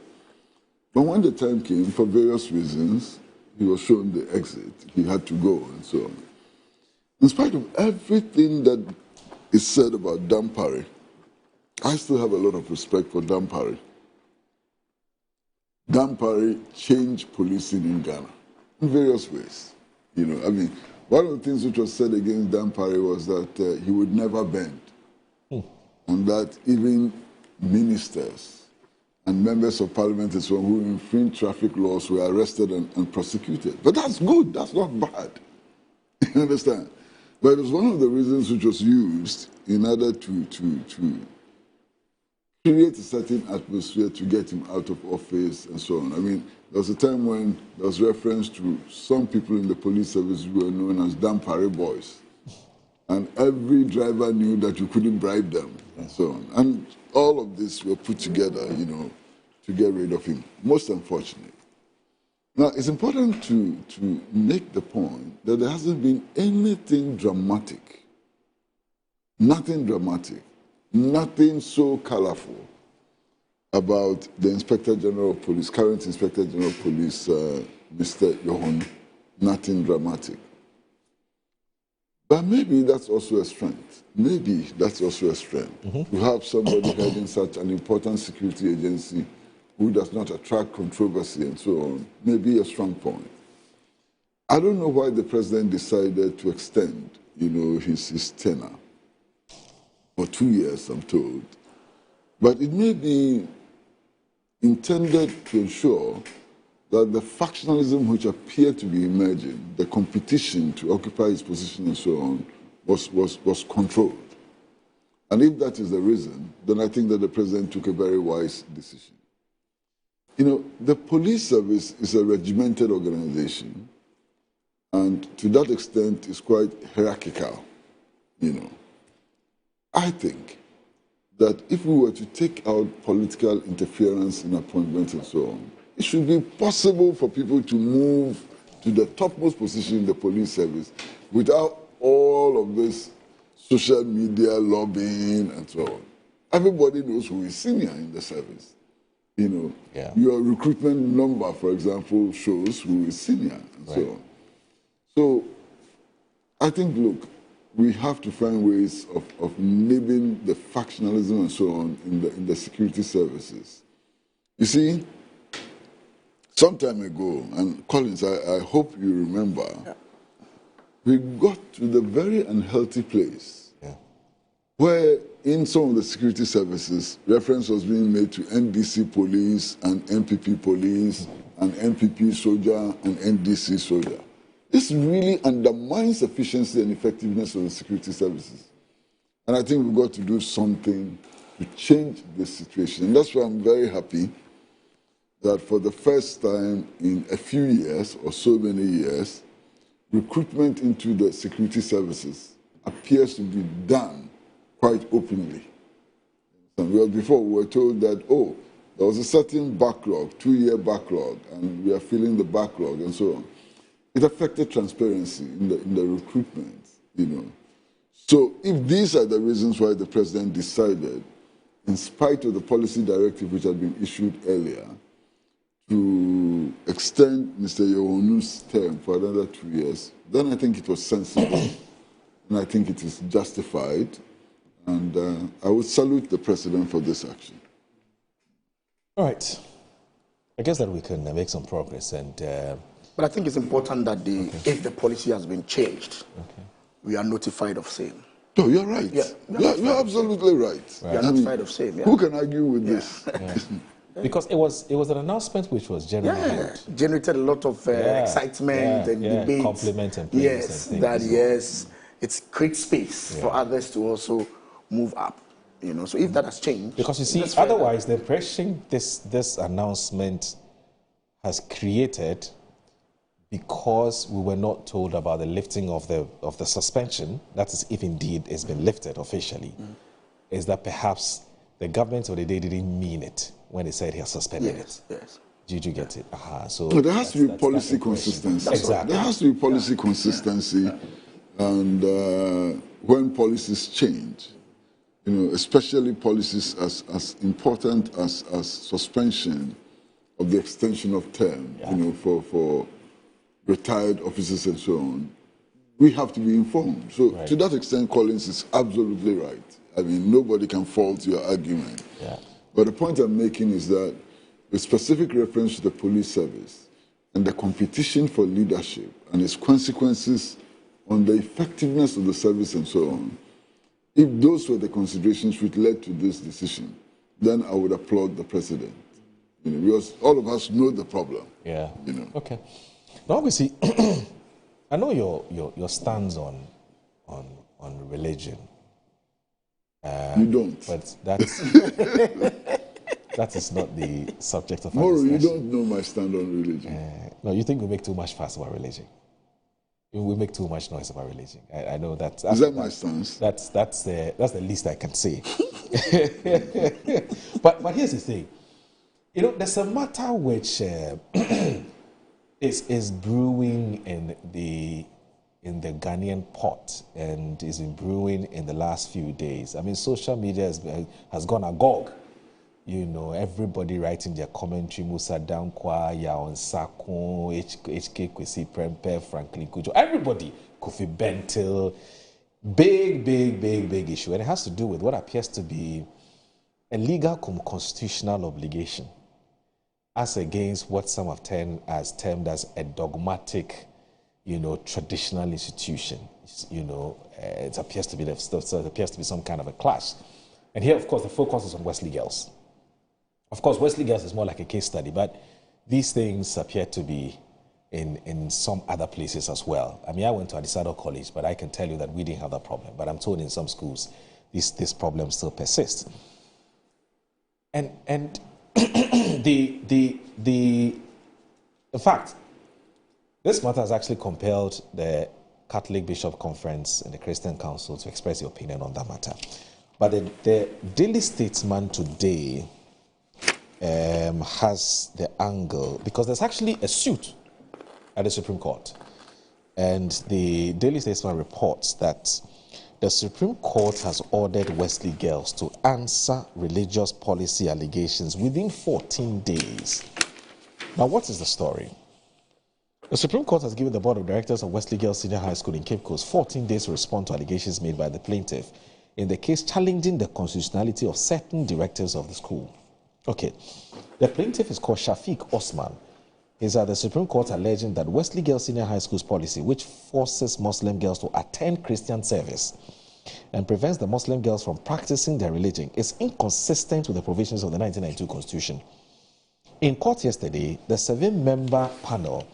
But when the time came, for various reasons, he was shown the exit. He had to go and so on. In spite of everything that is said about Dampare, I still have a lot of respect for Dampare. Dampare changed policing in Ghana in various ways. You know, I mean, one of the things which was said against Dampare was that he would never bend, and that even ministers and members of parliament and so on who infringed traffic laws were arrested and prosecuted. But that's good, that's not bad. You understand? But it was one of the reasons which was used in order to create a certain atmosphere to get him out of office and so on. I mean, there was a time when there was reference to some people in the police service who were known as Dampare boys. And every driver knew that you couldn't bribe them and so on. And all of this were put together, you know, to get rid of him, most unfortunately. Now, it's important to make the point that there hasn't been anything dramatic, nothing dramatic, nothing so colorful about the Inspector General of Police, current Inspector General of Police, Mr. Yohonu, nothing dramatic. But maybe that's also a strength. Maybe that's also a strength. To have somebody heading such an important security agency who does not attract controversy and so on, may be a strong point. I don't know why the president decided to extend, you know, his tenure for 2 years, I'm told. But it may be intended to ensure that the factionalism which appeared to be emerging, the competition to occupy his position and so on, was controlled. And if that is the reason, then I think that the president took a very wise decision. You know, the police service is a regimented organization, and to that extent is quite hierarchical, you know. I think that if we were to take out political interference in appointments and so on, it should be possible for people to move to the topmost position in the police service without all of this social media lobbying and so on. Everybody knows who is senior in the service. You know, your recruitment number, for example, shows who is senior and so on. So I think, look, we have to find ways of nibbling the factionalism and so on in the security services. You see, some time ago, and Collins, I hope you remember, we got to the very unhealthy place where in some of the security services, reference was being made to NDC police and NPP police and NPP soldier and NDC soldier. This really undermines the efficiency and effectiveness of the security services. And I think we've got to do something to change this situation. And that's why I'm very happy that for the first time in a few years, or so many years, recruitment into the security services appears to be done quite openly. Well, before we were told that, oh, there was a certain backlog, 2-year backlog, and we are filling the backlog and so on. It affected transparency in the recruitment, you know. So if these are the reasons why the president decided, in spite of the policy directive which had been issued earlier, to extend Mr. Yohunu's term for another 2 years, then I think it was sensible, and I think it is justified, and I would salute the president for this action. All right. I guess that we can make some progress, and but I think it's important that if the policy has been changed, we are notified of same. No, you're right. Yeah, you're absolutely right. We are notified of same. Yeah. Who can argue with this? Because it was an announcement which was generated a lot of excitement and debate. Compliments and praise and things. It creates space for others to also move up. You know, so if that has changed, because you see, otherwise the impression this announcement has created, because we were not told about the lifting of the suspension, that is, if indeed it's been lifted officially, is that perhaps the government of the day didn't mean it when they said he has suspended it. Yes. Did you get it? So no, there has to be policy consistency. Exactly. There has to be policy consistency, and when policies change, you know, especially policies as important as suspension of the extension of term, you know, for retired officers and so on, we have to be informed. So to that extent, Collins is absolutely right. I mean, nobody can fault your argument. But the point I'm making is that with specific reference to the police service and the competition for leadership and its consequences on the effectiveness of the service and so on, if those were the considerations which led to this decision, then I would applaud the president. You know, because all of us know the problem. Yeah. You know. Okay. Now, obviously, I know your stance on religion. You don't. But that's that is not the subject of our Moro, discussion. you don't know my stand on religion. No, you think we make too much fuss about religion. We make too much noise about religion. I know that. Is that my stance? That's the least I can say. But here's the thing. You know, there's a matter which is brewing in the Ghanaian pot and is brewing in the last few days. I mean, social media has gone agog. You know, everybody writing their commentary, Musa Dankwa, Yaon Sakon, HK Kwesi Prempeh, Franklin Kujo, everybody, Kofi Bentil, big issue. And it has to do with what appears to be a legal constitutional obligation as against what some have termed as a dogmatic, you know, traditional institution. You know, it appears to be some kind of a clash. And here, of course, the focus is on Wesley Girls. Of course, Wesley Girls is more like a case study, but these things appear to be in some other places as well. I mean, I went to Adisado College, but I can tell you that we didn't have that problem. But I'm told in some schools, this problem still persists. And the fact, this matter has actually compelled the Catholic Bishop Conference and the Christian Council to express their opinion on that matter. But the Daily Statesman today has the angle, because there's actually a suit at the Supreme Court. And the Daily Statesman reports that the Supreme Court has ordered Wesley Girls to answer religious policy allegations within 14 days. Now, what is the story? The Supreme Court has given the Board of Directors of Wesley Girls Senior High School in Cape Coast 14 days to respond to allegations made by the plaintiff in the case challenging the constitutionality of certain directors of the school. Okay, the plaintiff is called Shafiq Osman, is that the Supreme Court alleging that Wesley Girls Senior High School's policy, which forces Muslim girls to attend Christian service and prevents the Muslim girls from practicing their religion, is inconsistent with the provisions of the 1992 Constitution. In court yesterday, the 7-member panel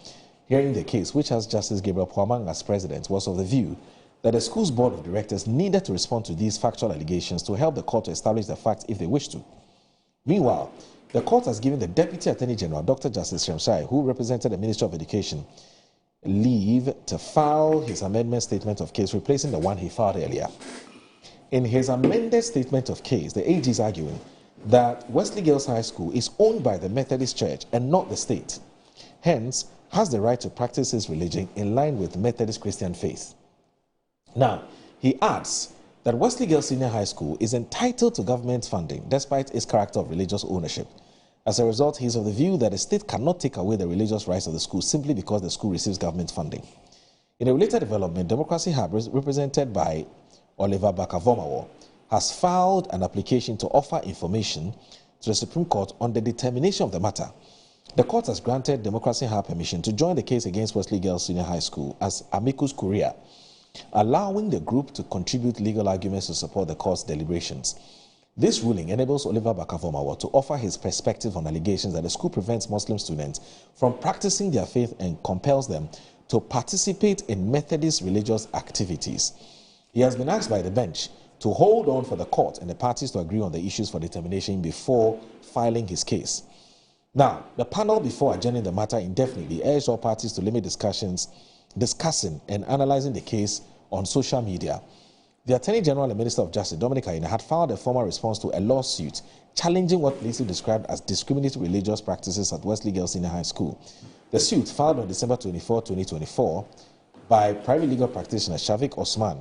hearing the case, which has Justice Gabriel Puamang as president, was of the view that the school's board of directors needed to respond to these factual allegations to help the court to establish the facts if they wish to. Meanwhile, the court has given the Deputy Attorney General, Dr. Justice Shremshai, who represented the Ministry of Education, leave to file his amendment statement of case, replacing the one he filed earlier. In his amended statement of case, the AG is arguing that Wesley Girls High School is owned by the Methodist Church and not the state, hence has the right to practice his religion in line with Methodist Christian faith. Now, he adds that Wesley Girls Senior High School is entitled to government funding despite its character of religious ownership. As a result, he is of the view that the state cannot take away the religious rights of the school simply because the school receives government funding. In a related development, Democracy Hub, represented by Oliver Bakavomawo, has filed an application to offer information to the Supreme Court on the determination of the matter. The court has granted Democracy Hub permission to join the case against Wesley Girls Senior High School as amicus curiae, allowing the group to contribute legal arguments to support the court's deliberations. This ruling enables Oliver Bakavomawo to offer his perspective on allegations that the school prevents Muslim students from practicing their faith and compels them to participate in Methodist religious activities. He has been asked by the bench to hold on for the court and the parties to agree on the issues for determination before filing his case. Now, the panel, before adjourning the matter indefinitely, urged all parties to limit discussing and analyzing the case on social media. The Attorney General and Minister of Justice, Dominic Ayine, had filed a formal response to a lawsuit challenging what police described as discriminatory religious practices at Wesley Girls Senior High School. The suit, filed on December 24, 2024, by private legal practitioner Shafiq Osman.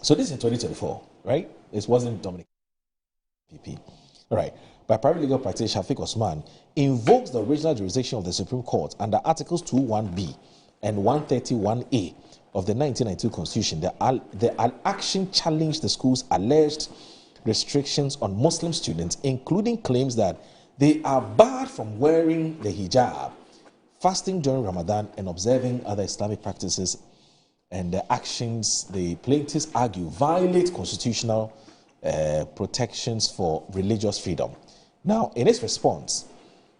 So this is in 2024, right? It wasn't Dominic PP. All right. By private legal practitioner Shafiq Osman, invokes the original jurisdiction of the Supreme Court under Articles 21B and 131A of the 1992 Constitution. The action challenged the school's alleged restrictions on Muslim students, including claims that they are barred from wearing the hijab, fasting during Ramadan, and observing other Islamic practices. And the actions, the plaintiffs argue, violate constitutional protections for religious freedom. Now, in its response,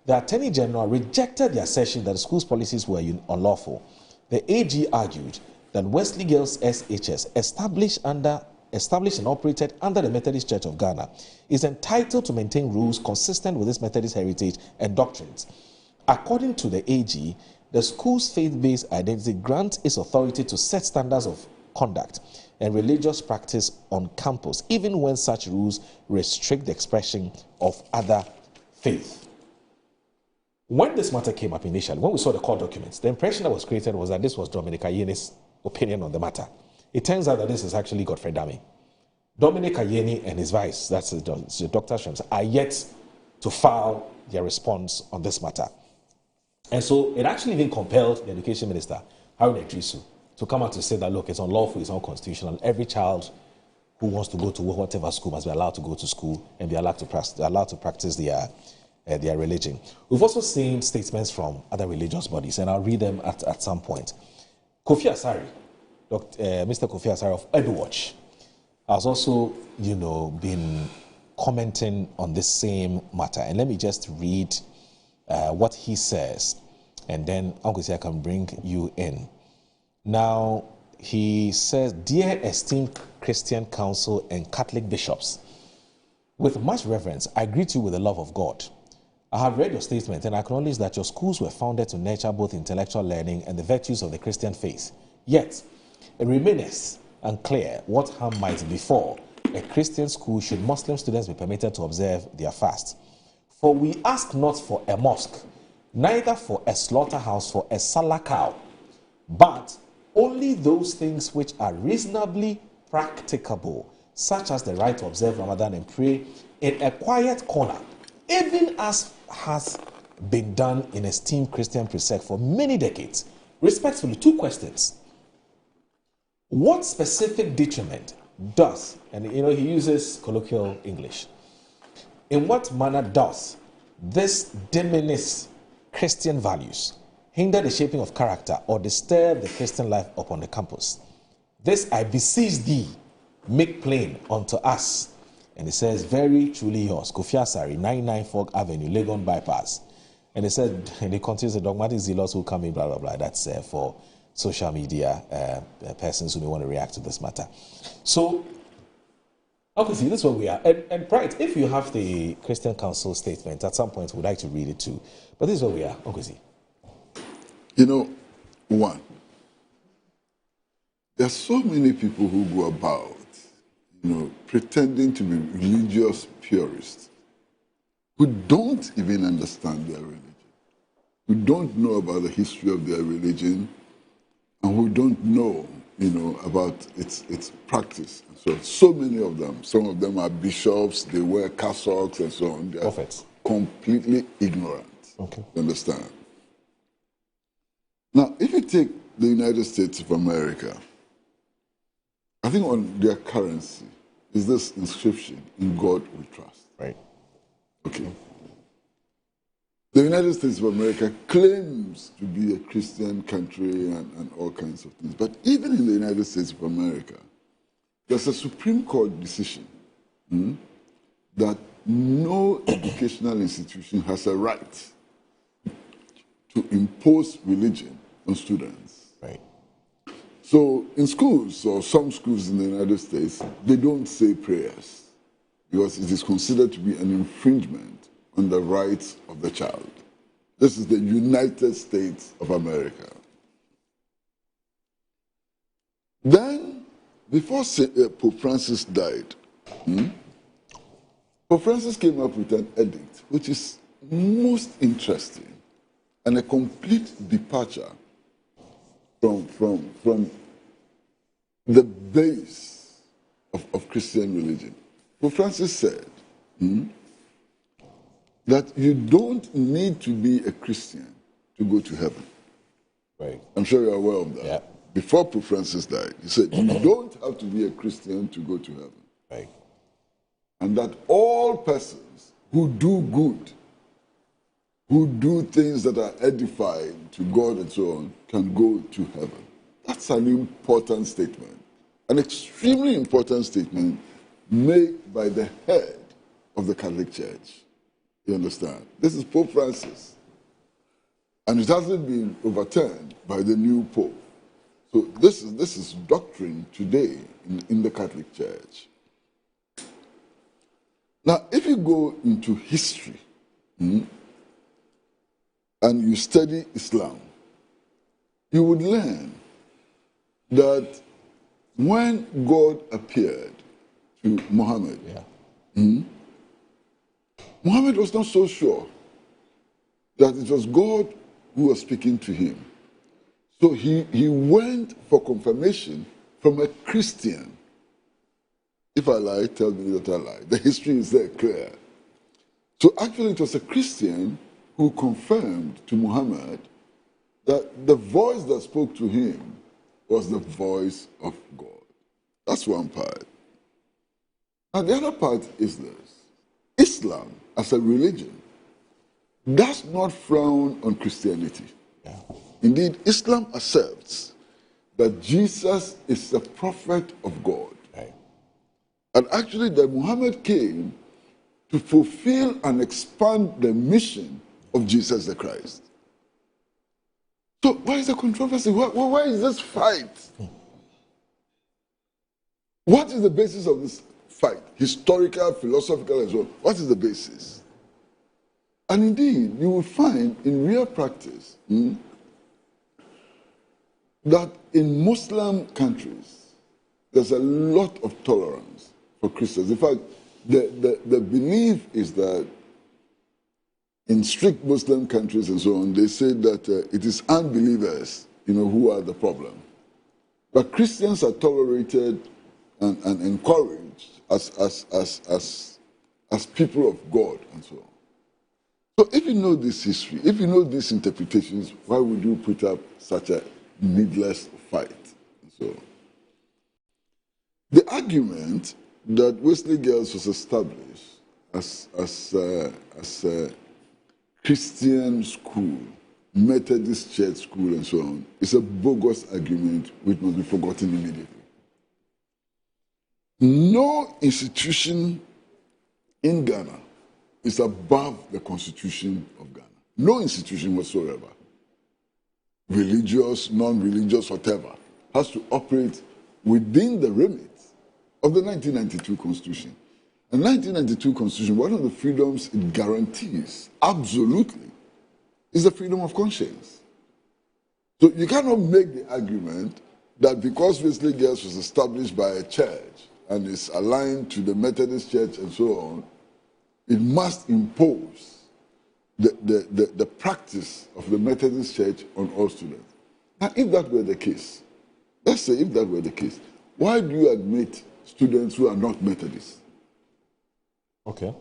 the Attorney General rejected the assertion that the school's policies were unlawful. The AG argued that Wesley Girls SHS, established and operated under the Methodist Church of Ghana, is entitled to maintain rules consistent with its Methodist heritage and doctrines. According to the AG, the school's faith-based identity grants its authority to set standards of conduct and religious practice on campus, even when such rules restrict the expression of other faith. When this matter came up initially, when we saw the court documents, the impression that was created was that this was Dominic Ayene's opinion on the matter. It turns out that this is actually Godfrey Dame. Dominic Ayene and his vice, that's Dr. Shrems, are yet to file their response on this matter. And so it actually even compelled the Education Minister, Haruna Idrisu, to come out to say that, look, it's unlawful, it's unconstitutional. Every child who wants to go to whatever school must be allowed to go to school and be allowed to practice their religion. We've also seen statements from other religious bodies, and I'll read them at some point. Kofi Asare, Mr. Kofi Asare of EduWatch, has also, been commenting on this same matter. And let me just read what he says, and then Uncle I can bring you in. Now, he says, "Dear esteemed Christian Council and Catholic bishops, with much reverence, I greet you with the love of God. I have read your statement and acknowledge that your schools were founded to nurture both intellectual learning and the virtues of the Christian faith. Yet, it remains unclear what harm might befall a Christian school should Muslim students be permitted to observe their fast. For we ask not for a mosque, neither for a slaughterhouse for a salah cow, but only those things which are reasonably practicable, such as the right to observe Ramadan and pray in a quiet corner, even as has been done in esteemed Christian precepts for many decades." Respectfully, two questions. What specific detriment does, and he uses colloquial English, in what manner does this diminish Christian values, hinder the shaping of character, or disturb the Christian life upon the campus. This I beseech thee, make plain unto us. And it says, very truly yours, Kofi Asare, 99 Fork Avenue, Legon Bypass. And it said, and it continues, the dogmatic zealots who come in, blah, blah, blah. That's for social media persons who may want to react to this matter. So, obviously, this is where we are. And Bright, if you have the Christian Council statement, at some point we'd like to read it too. But this is where we are. Obviously. You know, one, there are so many people who go about, pretending to be religious purists, who don't even understand their religion, who don't know about the history of their religion, and who don't know, about its practice. So many of them. Some of them are bishops. They wear cassocks and so on. They are prophets. Completely ignorant. Okay. You understand? Now, if you take the United States of America, I think on their currency is this inscription: "In God we trust." Right. Okay. The United States of America claims to be a Christian country and all kinds of things. But even in the United States of America, there's a Supreme Court decision that no educational institution has a right to impose religion on students. Right. So in schools, or some schools in the United States, they don't say prayers because it is considered to be an infringement on the rights of the child. This is the United States of America. Then, before Pope Francis died, Pope Francis came up with an edict, which is most interesting and a complete departure from the base of Christian religion. Pope Francis said, that you don't need to be a Christian to go to heaven. Right. I'm sure you're aware of that. Yeah. Before Pope Francis died, he said, you don't have to be a Christian to go to heaven. Right. And that all persons who do good, who do things that are edifying to God and so on, can go to heaven. That's an important statement, an extremely important statement made by the head of the Catholic Church. You understand? This is Pope Francis. And it hasn't been overturned by the new Pope. So this is doctrine today in the Catholic Church. Now, if you go into history and you study Islam, you would learn that when God appeared to Muhammad, Muhammad was not so sure that it was God who was speaking to him. So he went for confirmation from a Christian. If I lie, tell me that I lie. The history is there clear. So actually it was a Christian who confirmed to Muhammad that the voice that spoke to him was the voice of God. That's one part. And the other part is this. Islam, as a religion, does not frown on Christianity. Yeah. Indeed, Islam accepts that Jesus is the prophet of God. Right. And actually that Muhammad came to fulfill and expand the mission of Jesus the Christ. So why is the controversy? Why is this fight? What is the basis of this fight? Historical, philosophical, and so on. What is the basis? And indeed, you will find in real practice that in Muslim countries, there's a lot of tolerance for Christians. In fact, the belief is that in strict Muslim countries and so on, they say that it is unbelievers, who are the problem. But Christians are tolerated and encouraged as people of God and so on. So if you know this history, if you know these interpretations, why would you put up such a needless fight? And so the argument that Wesley Girls was established as Christian school, Methodist church school, and so on, is a bogus argument which must be forgotten immediately. No institution in Ghana is above the Constitution of Ghana. No institution whatsoever, religious, non-religious, whatever, has to operate within the remit of the 1992 Constitution. The 1992 Constitution, one of the freedoms it guarantees, absolutely, is the freedom of conscience. So you cannot make the argument that because Wesley Girls was established by a church and is aligned to the Methodist Church and so on, it must impose the practice of the Methodist Church on all students. Now, if that were the case, let's say if that were the case, why do you admit students who are not Methodists? Okay.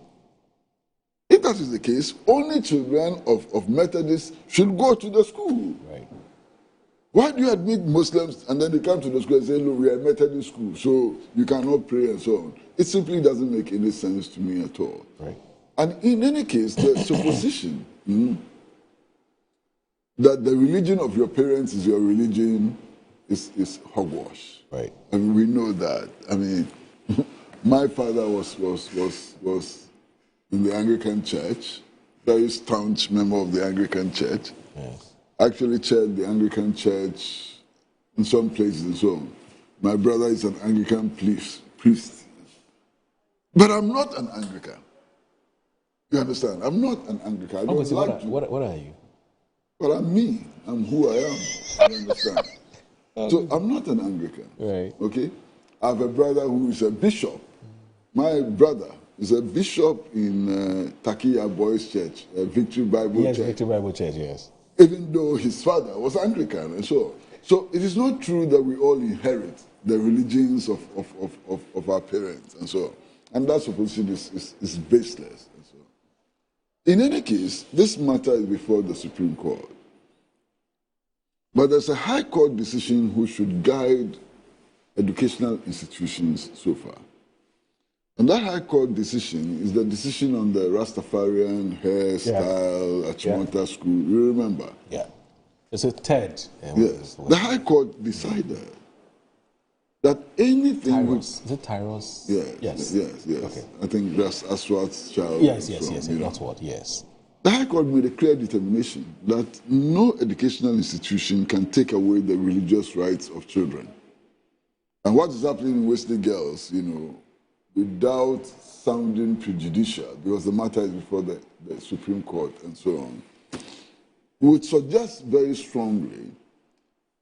If that is the case, only children of Methodists should go to the school. Right. Why do you admit Muslims and then they come to the school and say, look, we are a Methodist school, so you cannot pray and so on? It simply doesn't make any sense to me at all. Right. And in any case, the supposition that the religion of your parents is your religion is hogwash. Right. I mean, we know that. I mean, my father was in the Anglican Church, very staunch member of the Anglican Church. Yes. Actually chaired the Anglican Church in some places and so on. My brother is an Anglican priest. But I'm not an Anglican. You understand? I'm not an Anglican. I don't like what are you? Well, I'm me. I'm who I am. You understand? So I'm not an Anglican. Right. Okay? I have a brother who is a bishop. My brother is a bishop in Takia Boys Church, Victory Bible Church. Yes, Victory Bible Church, yes. Even though his father was Anglican and so on. So it is not true that we all inherit the religions of our parents and so on. And that supposition is baseless. And so on. In any case, this matter is before the Supreme Court. But there's a High Court decision which should guide educational institutions so far. And that High Court decision is the decision on the Rastafarian hairstyle at Chimonta School. You remember? Yeah. It's a TED. Yes. The High Court decided that anything... Tyros. Is it Tyros? Yes. Yes. Okay. I think that's Aswat's child. Yes. That's what, yes. The High Court made a clear determination that no educational institution can take away the religious rights of children. And what is happening in Wesley Girls, without sounding prejudicial, because the matter is before the Supreme Court and so on, would suggest very strongly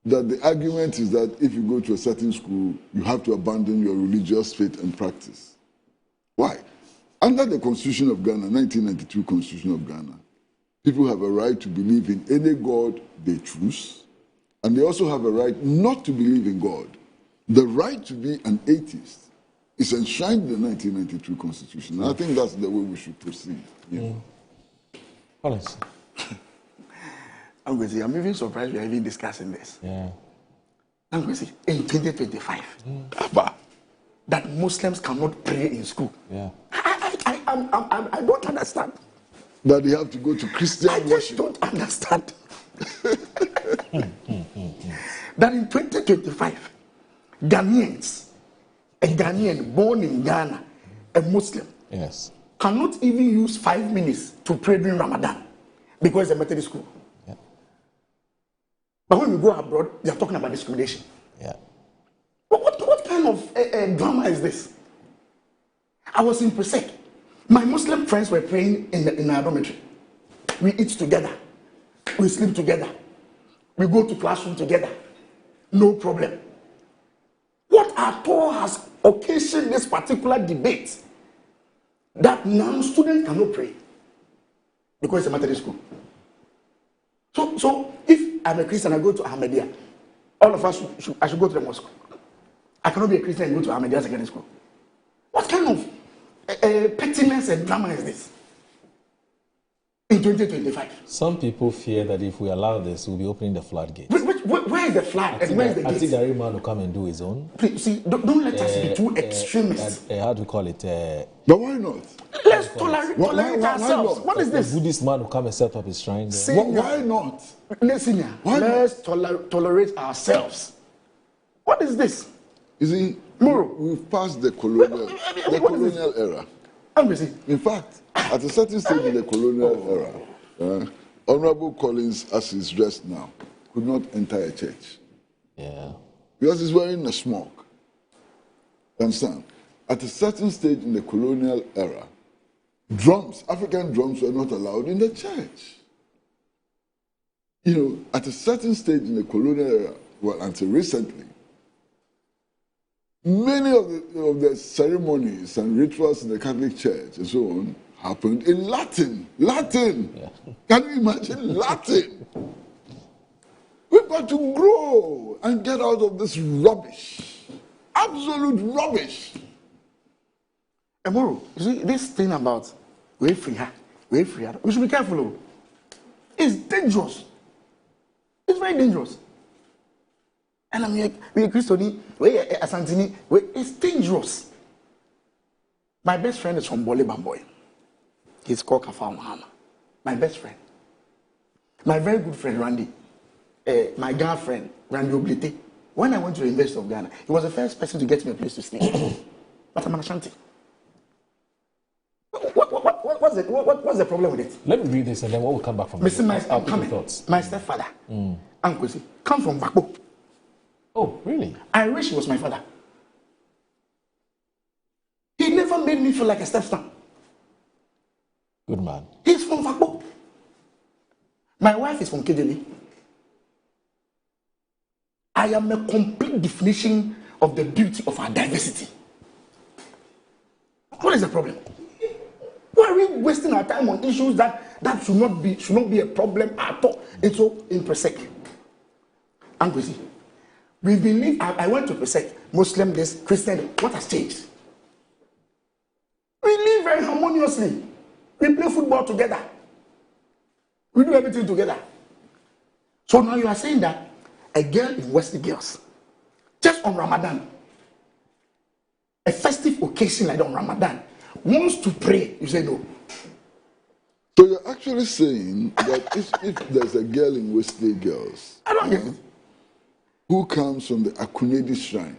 that the argument is that if you go to a certain school, you have to abandon your religious faith and practice. Why? Under the Constitution of Ghana, 1992 Constitution of Ghana, people have a right to believe in any God they choose, and they also have a right not to believe in God. The right to be an atheist is enshrined in the 1992 Constitution. And I think that's the way we should proceed. Honestly. I'm even surprised we are even discussing this. Yeah. I'm going to say, in 2025, that Muslims cannot pray in school. Yeah. I don't understand. That they have to go to Christian worship. I just don't understand. That in 2025, Ghanaians, a Ghanaian born in Ghana, a Muslim, yes, cannot even use 5 minutes to pray during Ramadan because it's a Methodist school. Yeah. But when we go abroad, they are talking about discrimination. Yeah. What kind of drama is this? I was in Presec. My Muslim friends were praying in our dormitory. We eat together. We sleep together. We go to classroom together. No problem. What at all has occasioned this particular debate that now students cannot pray because it's a Methodist school? So if I'm a Christian, I go to Ahmadiyya, all of us I should go to the mosque. I cannot be a Christian and go to Ahmadiyya secondary school. What kind of pettiness and drama is this? in 2025. Some people fear that if we allow this, we'll be opening the floodgate. Where is the flood? And where is the gate? I think the every man will come and do his own. Please, see, don't let us be too extremist. How do you call it? But why not? Let's tolerate ourselves. What is this? A Buddhist man will come and set up his shrine there. Why not? Listen here. Let's tolerate ourselves. What is this? You see, we've passed the colonial era. In fact, at a certain stage in the colonial era, Honorable Collins, as he's dressed now, could not enter a church. Yeah. Because he's wearing a smock. You understand? At a certain stage in the colonial era, African drums were not allowed in the church. You know, at a certain stage in the colonial era, well, until recently, many of the ceremonies and rituals in the Catholic Church and so on happened in Latin. Yeah. Can you imagine Latin? We've got to grow and get out of this rubbish. Absolute rubbish. Tomorrow, you see, this thing about we should be careful. It's dangerous. It's very dangerous. And I'm like, we're Christian, we're Asantini, it's dangerous. My best friend is from Bole Bamboy. He's called Kafa Mahama. My best friend. My very good friend, Randy. My girlfriend, Randy Oblite. When I went to the University of Ghana, he was the first person to get me a place to stay. But I'm an Ashanti. What's the problem with it? Let me read this and then we'll come back from this. My stepfather, Uncle, come from Bakbo. Oh, really? I wish he was my father. He never made me feel like a stepson. Good man. He's from Bakbo. My wife is from Kejeli. I am a complete definition of the beauty of our diversity. What is the problem? Why are we wasting our time on issues that should not be a problem at all? It's so in Presec. Uncle, we believe. I went to Presec, Muslim, this Christian. What has changed? We live very harmoniously. We play football together. We do everything together. So now you are saying that a girl in Wesley Girls, just on Ramadan, a festive occasion like on Ramadan, wants to pray, you say no. So you're actually saying that if there's a girl in Wesley Girls, I don't get it, who comes from the Akunedi shrine,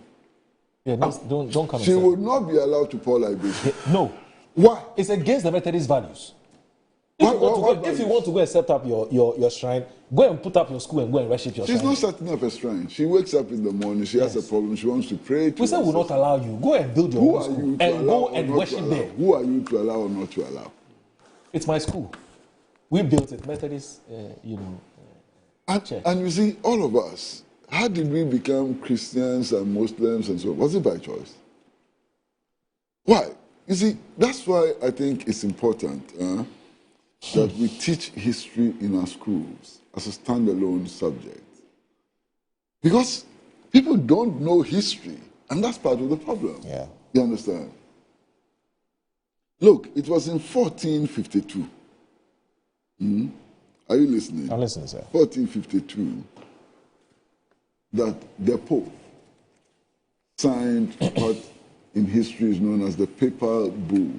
don't come. She would not be allowed to pour libation. No. Why? It's against the Methodist values. If you want to go and set up your shrine, go and put up your school and go and worship your shrine. She's not setting up a shrine. She wakes up in the morning, she has a problem, she wants to pray. We said we'll not allow you. Go and build your own school and go and worship there. Who are you to allow or not to allow? It's my school. We built it, Methodist, church. And you see, all of us, how did we become Christians and Muslims and so on? Was it by choice? Why? You see, that's why I think it's important that we teach history in our schools as a standalone subject. Because people don't know history, and that's part of the problem. Yeah. You understand? Look, it was in 1452. Are you listening? I'm listening, sir. 1452, that the Pope signed what in history is known as the Papal Bull.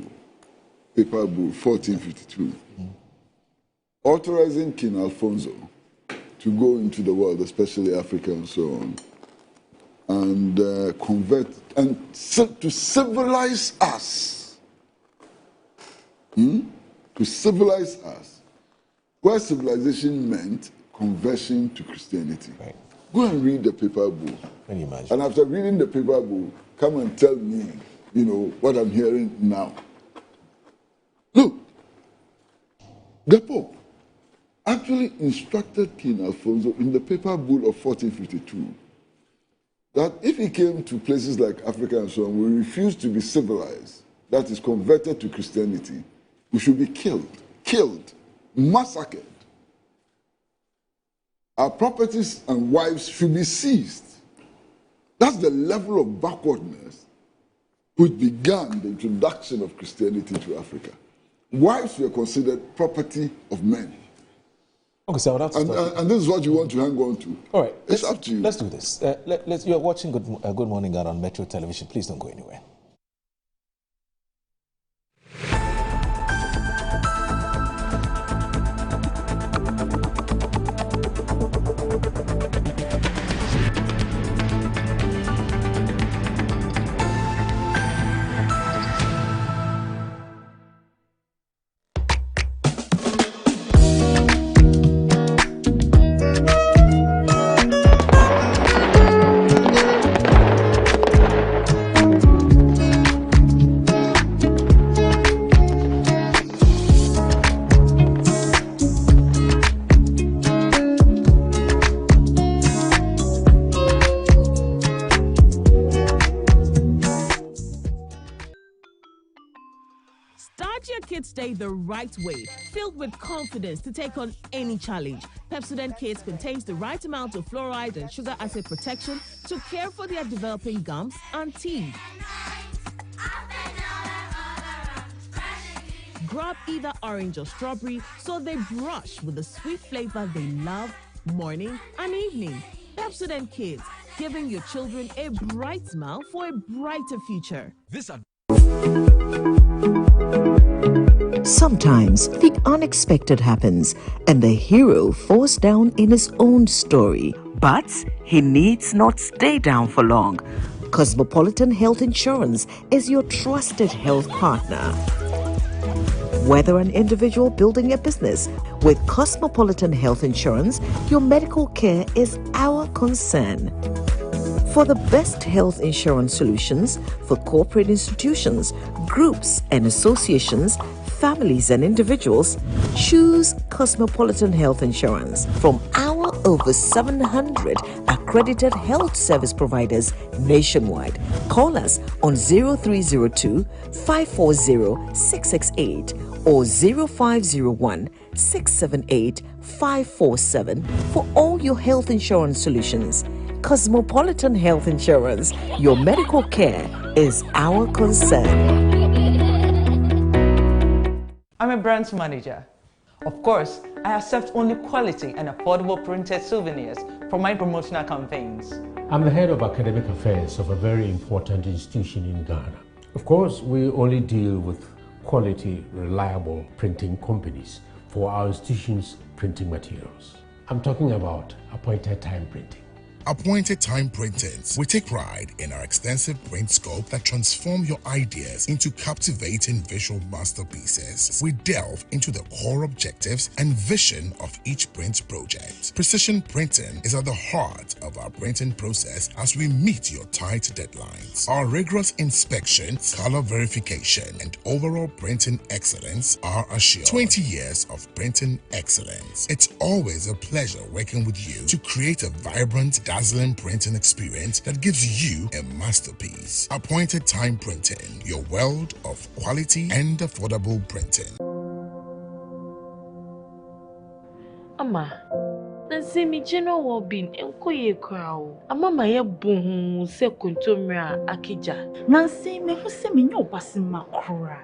Papal Bull, 1452. Authorizing King Alfonso to go into the world, especially Africa and so on, and convert, and to civilize us. To civilize us. Where civilization meant conversion to Christianity. Right. Go and read the Papal Bull. Can you imagine? And after reading the Papal Bull, come and tell me, what I'm hearing now. Look, the Pope actually instructed King Alfonso in the Papal Bull of 1452 that if he came to places like Africa and so on, we refused to be civilized, that is converted to Christianity, we should be killed, massacred. Our properties and wives should be seized. That's the level of backwardness which began the introduction of Christianity to Africa. wives were considered property of men. Okay, so that's and this is what you want to hang on to. All right, it's up to you. Let's do this. You're watching Good Morning God on Metro Television. Please don't go anywhere. Day the right way, filled with confidence to take on any challenge. Pepsodent Kids contains the right amount of fluoride and sugar acid protection to care for their developing gums and teeth. Grab either orange or strawberry so they brush with the sweet flavor they love morning and evening. Pepsodent Kids, giving your children a bright smile for a brighter future. Sometimes the unexpected happens and the hero falls down in his own story. But he needs not stay down for long. Cosmopolitan Health Insurance is your trusted health partner. Whether an individual building a business, with Cosmopolitan Health Insurance, your medical care is our concern. For the best health insurance solutions for corporate institutions, groups and associations, families and individuals, choose Cosmopolitan Health Insurance from our over 700 accredited health service providers nationwide. Call us on 0302 540 668 or 0501 678 547 for all your health insurance solutions. Cosmopolitan Health Insurance, your medical care is our concern. I'm a brand manager. Of course, I accept only quality and affordable printed souvenirs for my promotional campaigns. I'm the head of academic affairs of a very important institution in Ghana. Of course, we only deal with quality, reliable printing companies for our institution's printing materials. I'm talking about appointed time printing. Appointed Time Printings. We take pride in our extensive print scope that transform your ideas into captivating visual masterpieces. We delve into the core objectives and vision of each print project. Precision printing is at the heart of our printing process as we meet your tight deadlines. Our rigorous inspection, color verification, and overall printing excellence are assured. 20 years of printing excellence. It's always a pleasure working with you to create a vibrant, dazzling printing experience that gives you a masterpiece. Appointed Time Printing, your world of quality and affordable printing. Ama, nansi mi jeno wo bin enko ye kwao. Ama ma ye bohu se kontomra akija. Nansi me hu se me nyo basima kra.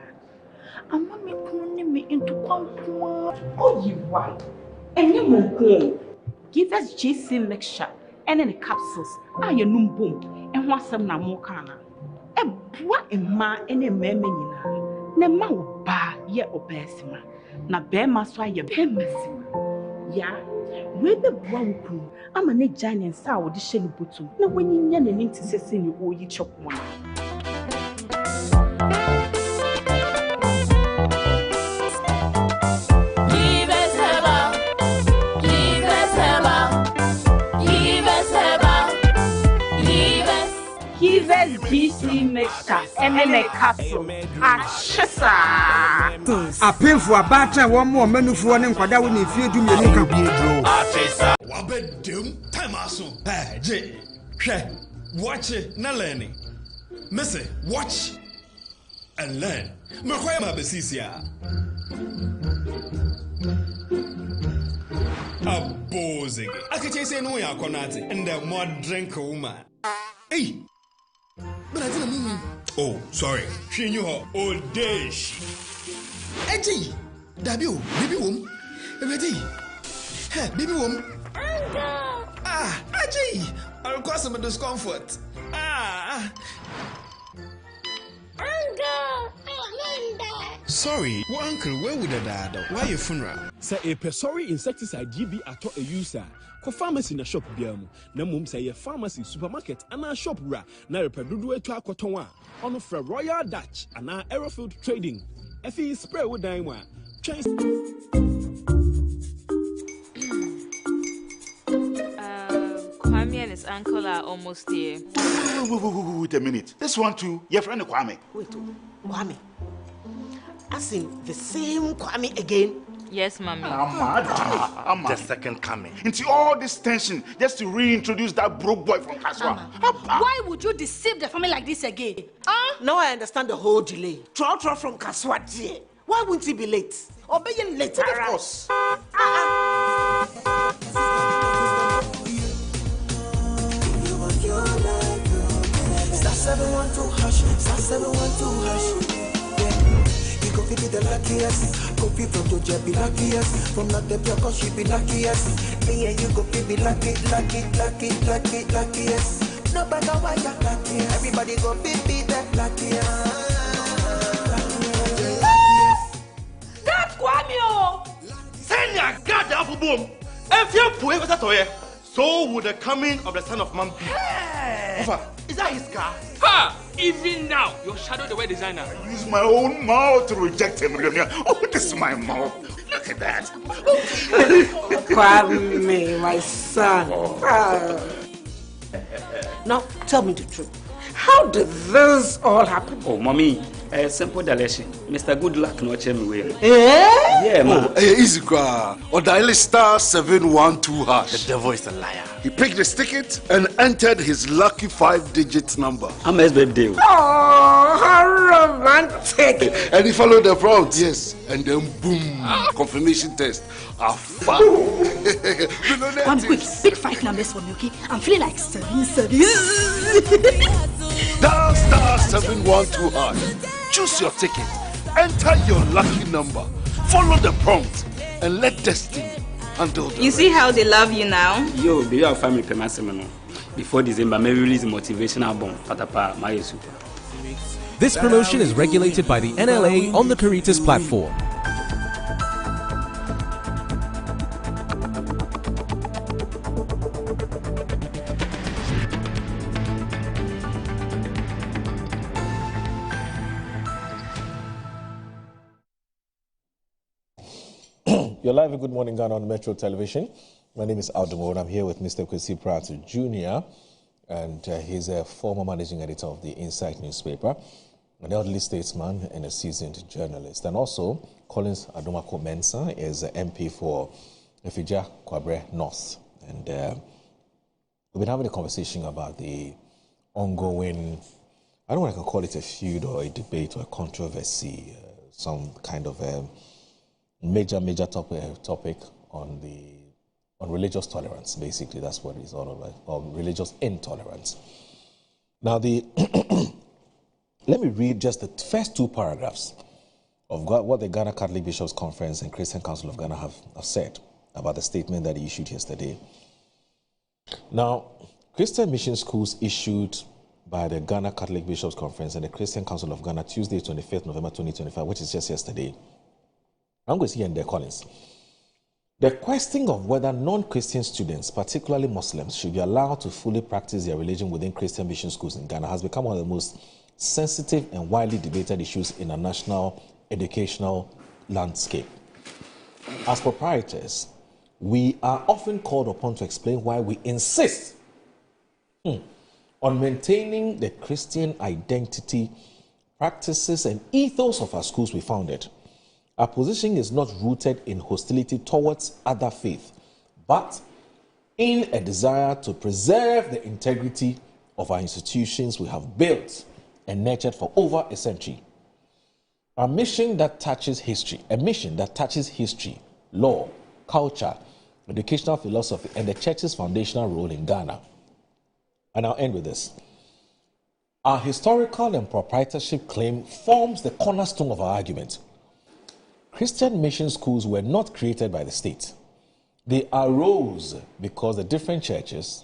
Ama me kunu ni me into kwankwa. Oyiwa. Enye monko. Give us GC mixture and then the capsules. Ah, you numbum and want some na more kana. A bois and ma and a memina. Ne ma ba ye obesima. Na bear maswa ye bemesima. Ya, we the bronco. I'm a ne giant sour the shelly bottom. No, when you yan and into sessin you owe you chop one. GC mixture and then a capsule. A painful battle, one more menu for one quada when if you do me a Wabedum, Tamaso, J. Watch it, na learning. Missy, watch and learn. Makoyama Besisia. A bozig. I can say no, ya conati, and the more drink woman. Hey! But I didn't mean. Oh, sorry. She knew her old days. Eji, Dabi, baby wom. Ready? Hey, baby wom. Ah, Eji, I'll cause some discomfort. Ah. Sorry, well, uncle, where would I die? Why your funeral? Say a Pesori insecticide GB at a user. Ko pharmacy na shop biamu. Na mum say a pharmacy supermarket and a shop ra. Na repedudu to akotonwa. Ono fra Royal Dutch and our Aerofield Trading. Efi spray with daimwa. Change. Kwame and his uncle are almost here. Wait a minute. This one too, your friend Kwame. Wait, Kwame. As in the same Kwame again? Yes, Mommy. The second coming. Into all this tension, just to reintroduce that broke boy from Kaswa. Why would you deceive the family like this again? Now I understand the whole delay. Troll from Kaswa. Why wouldn't he be late? Or be late? Of course. Star 712 hash, star 712 hash. Go be the luckiest, copy from Georgia be luckiest, from not the block she be luckiest. Me and you go be luckiest. No matter why you're luckiest, everybody go be the luckiest. That's Kwame! Send your God the apple boom. If you put it away, so would the coming of the son of man be. Is that his car? Ha! Even now, your shadow the way designer. I use my own mouth to reject him. Oh, this is my mouth. Look at that. Kwame, my son. Now, tell me the truth. How did this all happen? Oh, mommy, simple dilution. Mr. Good Luck no check me well. Yeah, man. Easy car. Or dial star 712 hash. The devil is a liar. He picked his ticket and entered his lucky 5-digit number. I'm his birthday. Oh, how romantic. And he followed the prompt. Yes. And then boom, confirmation test. One quick, pick 5 numbers for me, okay? I'm feeling like 7. Dial star 712 hash. Choose your ticket. Enter your lucky number. Follow the prompt and let destiny handle the You see how they love you now? Yo, do you have family payment? Before December, may release a motivational album. Patapa, my super. This promotion is regulated by the NLA on the Caritas platform. You're live in Good Morning Ghana on Metro Television. My name is Aldomo and I'm here with Mr. Kwesi Prato Jr. and he's a former managing editor of the Insight newspaper, an elderly statesman and a seasoned journalist. And also, Collins Adomako Mensah is an MP for Efija Kwabre North. And we've been having a conversation about the ongoing, I don't know if I can call it a feud or a debate or a controversy, some kind of major topic on religious tolerance. Basically, that's what it's all about, or religious intolerance. Now, let me read just the first 2 paragraphs of what the Ghana Catholic Bishops' Conference and Christian Council of Ghana have said about the statement that he issued yesterday. Now, Christian mission schools issued by the Ghana Catholic Bishops' Conference and the Christian Council of Ghana Tuesday, 25th November 2025, which is just yesterday. I'm going to see in there, Collins. The question of whether non-Christian students, particularly Muslims, should be allowed to fully practice their religion within Christian mission schools in Ghana has become one of the most sensitive and widely debated issues in a national educational landscape. As proprietors, we are often called upon to explain why we insist on maintaining the Christian identity, practices, and ethos of our schools we founded. Our position is not rooted in hostility towards other faiths, but in a desire to preserve the integrity of our institutions we have built and nurtured for over a century. A mission that touches history, law, culture, educational philosophy, and the church's foundational role in Ghana. And I'll end with this. Our historical and proprietorship claim forms the cornerstone of our argument. Christian mission schools were not created by the state. They arose because the different churches,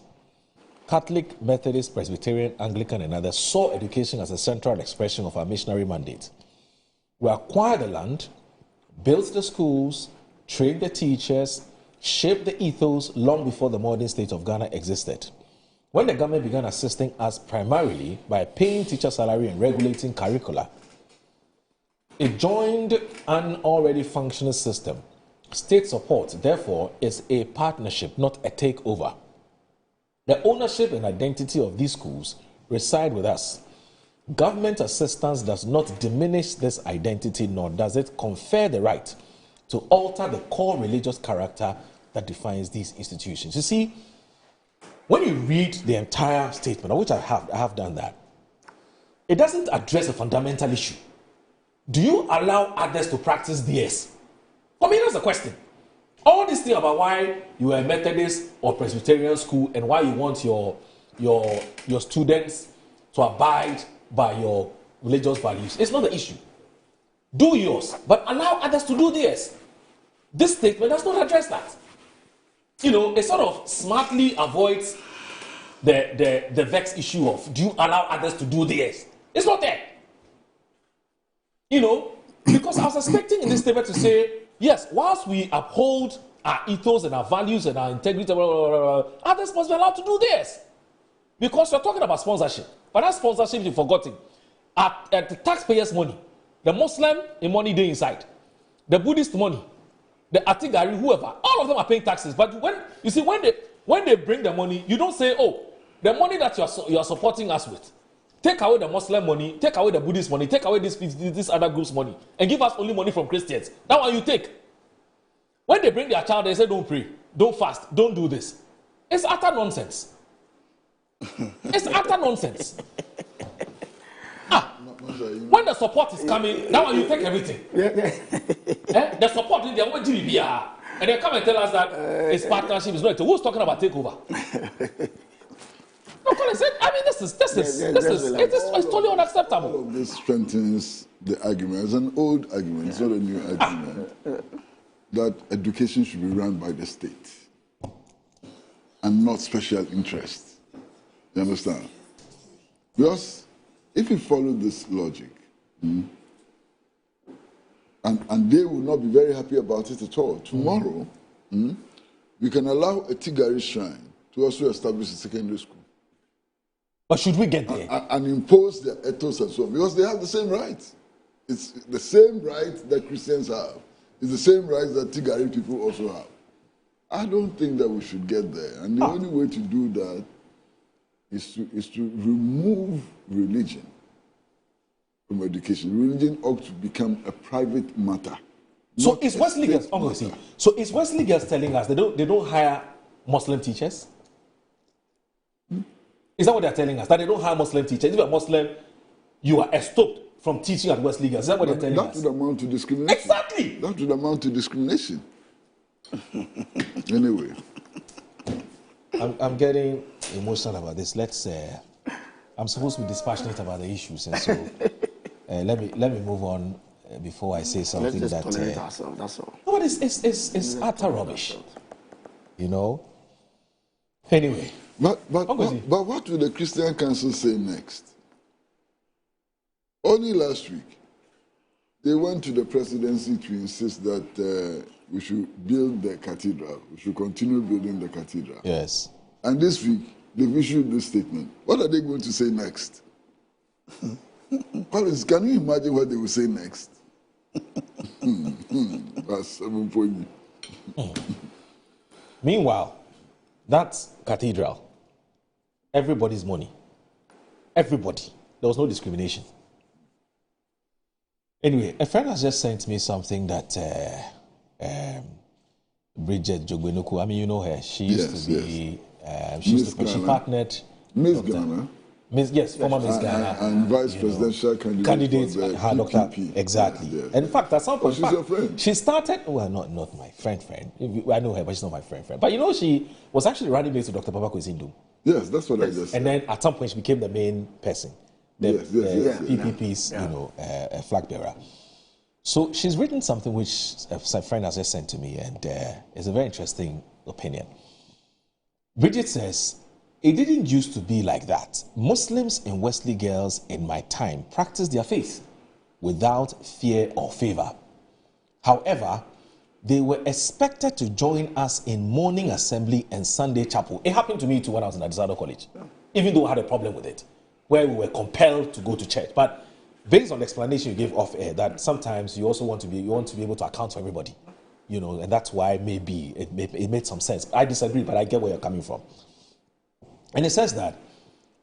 Catholic, Methodist, Presbyterian, Anglican, and others, saw education as a central expression of our missionary mandate. We acquired the land, built the schools, trained the teachers, shaped the ethos long before the modern state of Ghana existed. When the government began assisting us primarily by paying teacher salary and regulating curricula, it joined an already functioning system. State support, therefore, is a partnership, not a takeover. The ownership and identity of these schools reside with us. Government assistance does not diminish this identity, nor does it confer the right to alter the core religious character that defines these institutions. You see, when you read the entire statement, of which I have done that, it doesn't address a fundamental issue. Do you allow others to practice theirs? I mean, that's the question. All this thing about why you are a Methodist or Presbyterian school and why you want your students to abide by your religious values, it's not the issue. Do yours, but allow others to do theirs. This statement does not address that. You know, it sort of smartly avoids the vexed issue of, do you allow others to do theirs? It's not there. You know, because I was expecting in this statement to say, yes, whilst we uphold our ethos and our values and our integrity, others must be allowed to do theirs. Because you're talking about sponsorship. But that sponsorship, you've forgotten. At the taxpayers' money, the Muslim money they inside, the Buddhist money, the Atigari, whoever, all of them are paying taxes. But when they bring the money, you don't say, oh, the money that you are supporting us with, take away the Muslim money, take away the Buddhist money, take away this other group's money, and give us only money from Christians. That one you take. When they bring their child, they say, don't pray, don't fast, don't do this. It's utter nonsense. It's utter nonsense. When the support is coming, that one you take everything. The support in their own GBR. And they come and tell us that it's partnership, it's not. Who's talking about takeover? No, I mean, this is it's totally unacceptable. This strengthens the argument. It's an old argument, it's not a new argument. That education should be run by the state and not special interests. You understand? Because if you follow this logic, and they will not be very happy about it at all. Tomorrow, we can allow a Tigari shrine to also establish a secondary school. But should we get there? And impose their ethos and so on, because they have the same rights. It's the same rights that Christians have. It's the same rights that Tigari people also have. I don't think that we should get there. And the only way to do that is to remove religion from education. Religion ought to become a private matter. So is Wesley Girls telling us they don't hire Muslim teachers? Is that what they're telling us? That they don't hire Muslim teachers? If you're a Muslim, you are stopped from teaching at Wesley Girls. Is that what they're telling us? That would amount to discrimination. Exactly. That would amount to discrimination. Anyway. I'm getting emotional about this. I'm supposed to be dispassionate about the issues, and so let me move on before I say something Let's that. Just tolerate ourselves. That's all. No, but it's utter rubbish. You know. Anyway. But what will the Christian Council say next? Only last week, they went to the presidency to insist that we should build the cathedral. We should continue building the cathedral. Yes. And this week, they've issued this statement. What are they going to say next? Collins, can you imagine what they will say next? That's 7 point. Meanwhile, that cathedral, everybody's money. Everybody. There was no discrimination. Anyway, a friend has just sent me something that Bridget Jogbenuku, I mean, you know her. She used to be, she partnered. Miss Ghana. Former Miss Ghana. And vice presidential candidate for the PPP. Exactly. Yes. And in fact, at some point, she's your friend. She started, well, not my friend. I know her, but she's not my friend. But you know, she was actually running mates to Dr. Papa Kwesi. Yes, that's what I just said. And then at some point, she became the main person. The PPP's, flag bearer. So she's written something which a friend has just sent to me, and it's a very interesting opinion. Bridget says, it didn't used to be like that. Muslims in Wesley Girls in my time practiced their faith without fear or favor. However, they were expected to join us in morning assembly and Sunday chapel. It happened to me too when I was in Adisado College, even though I had a problem with it, where we were compelled to go to church. But based on the explanation you gave off air, that sometimes you also want to be able to account for everybody, and that's why maybe it made some sense. I disagree, but I get where you're coming from. And it says that,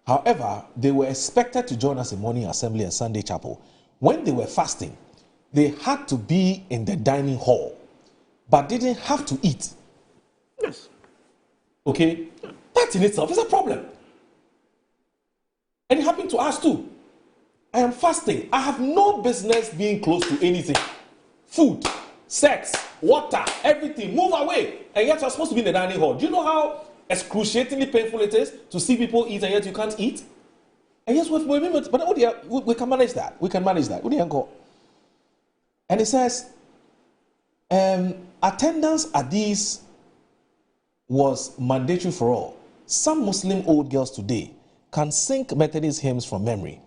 however, they were expected to join us in morning assembly and Sunday chapel. When they were fasting, they had to be in the dining hall, but didn't have to eat. Yes. Okay? That in itself is a problem. And it happened to us too. I am fasting. I have no business being close to anything. Food, sex, water, everything. Move away. And yet you're supposed to be in the dining hall. Do you know how excruciatingly painful it is to see people eat and yet you can't eat? And yes, we can manage that. We can manage that. And it says, attendance at these was mandatory for all. Some Muslim old girls today can sing Methodist hymns from memory.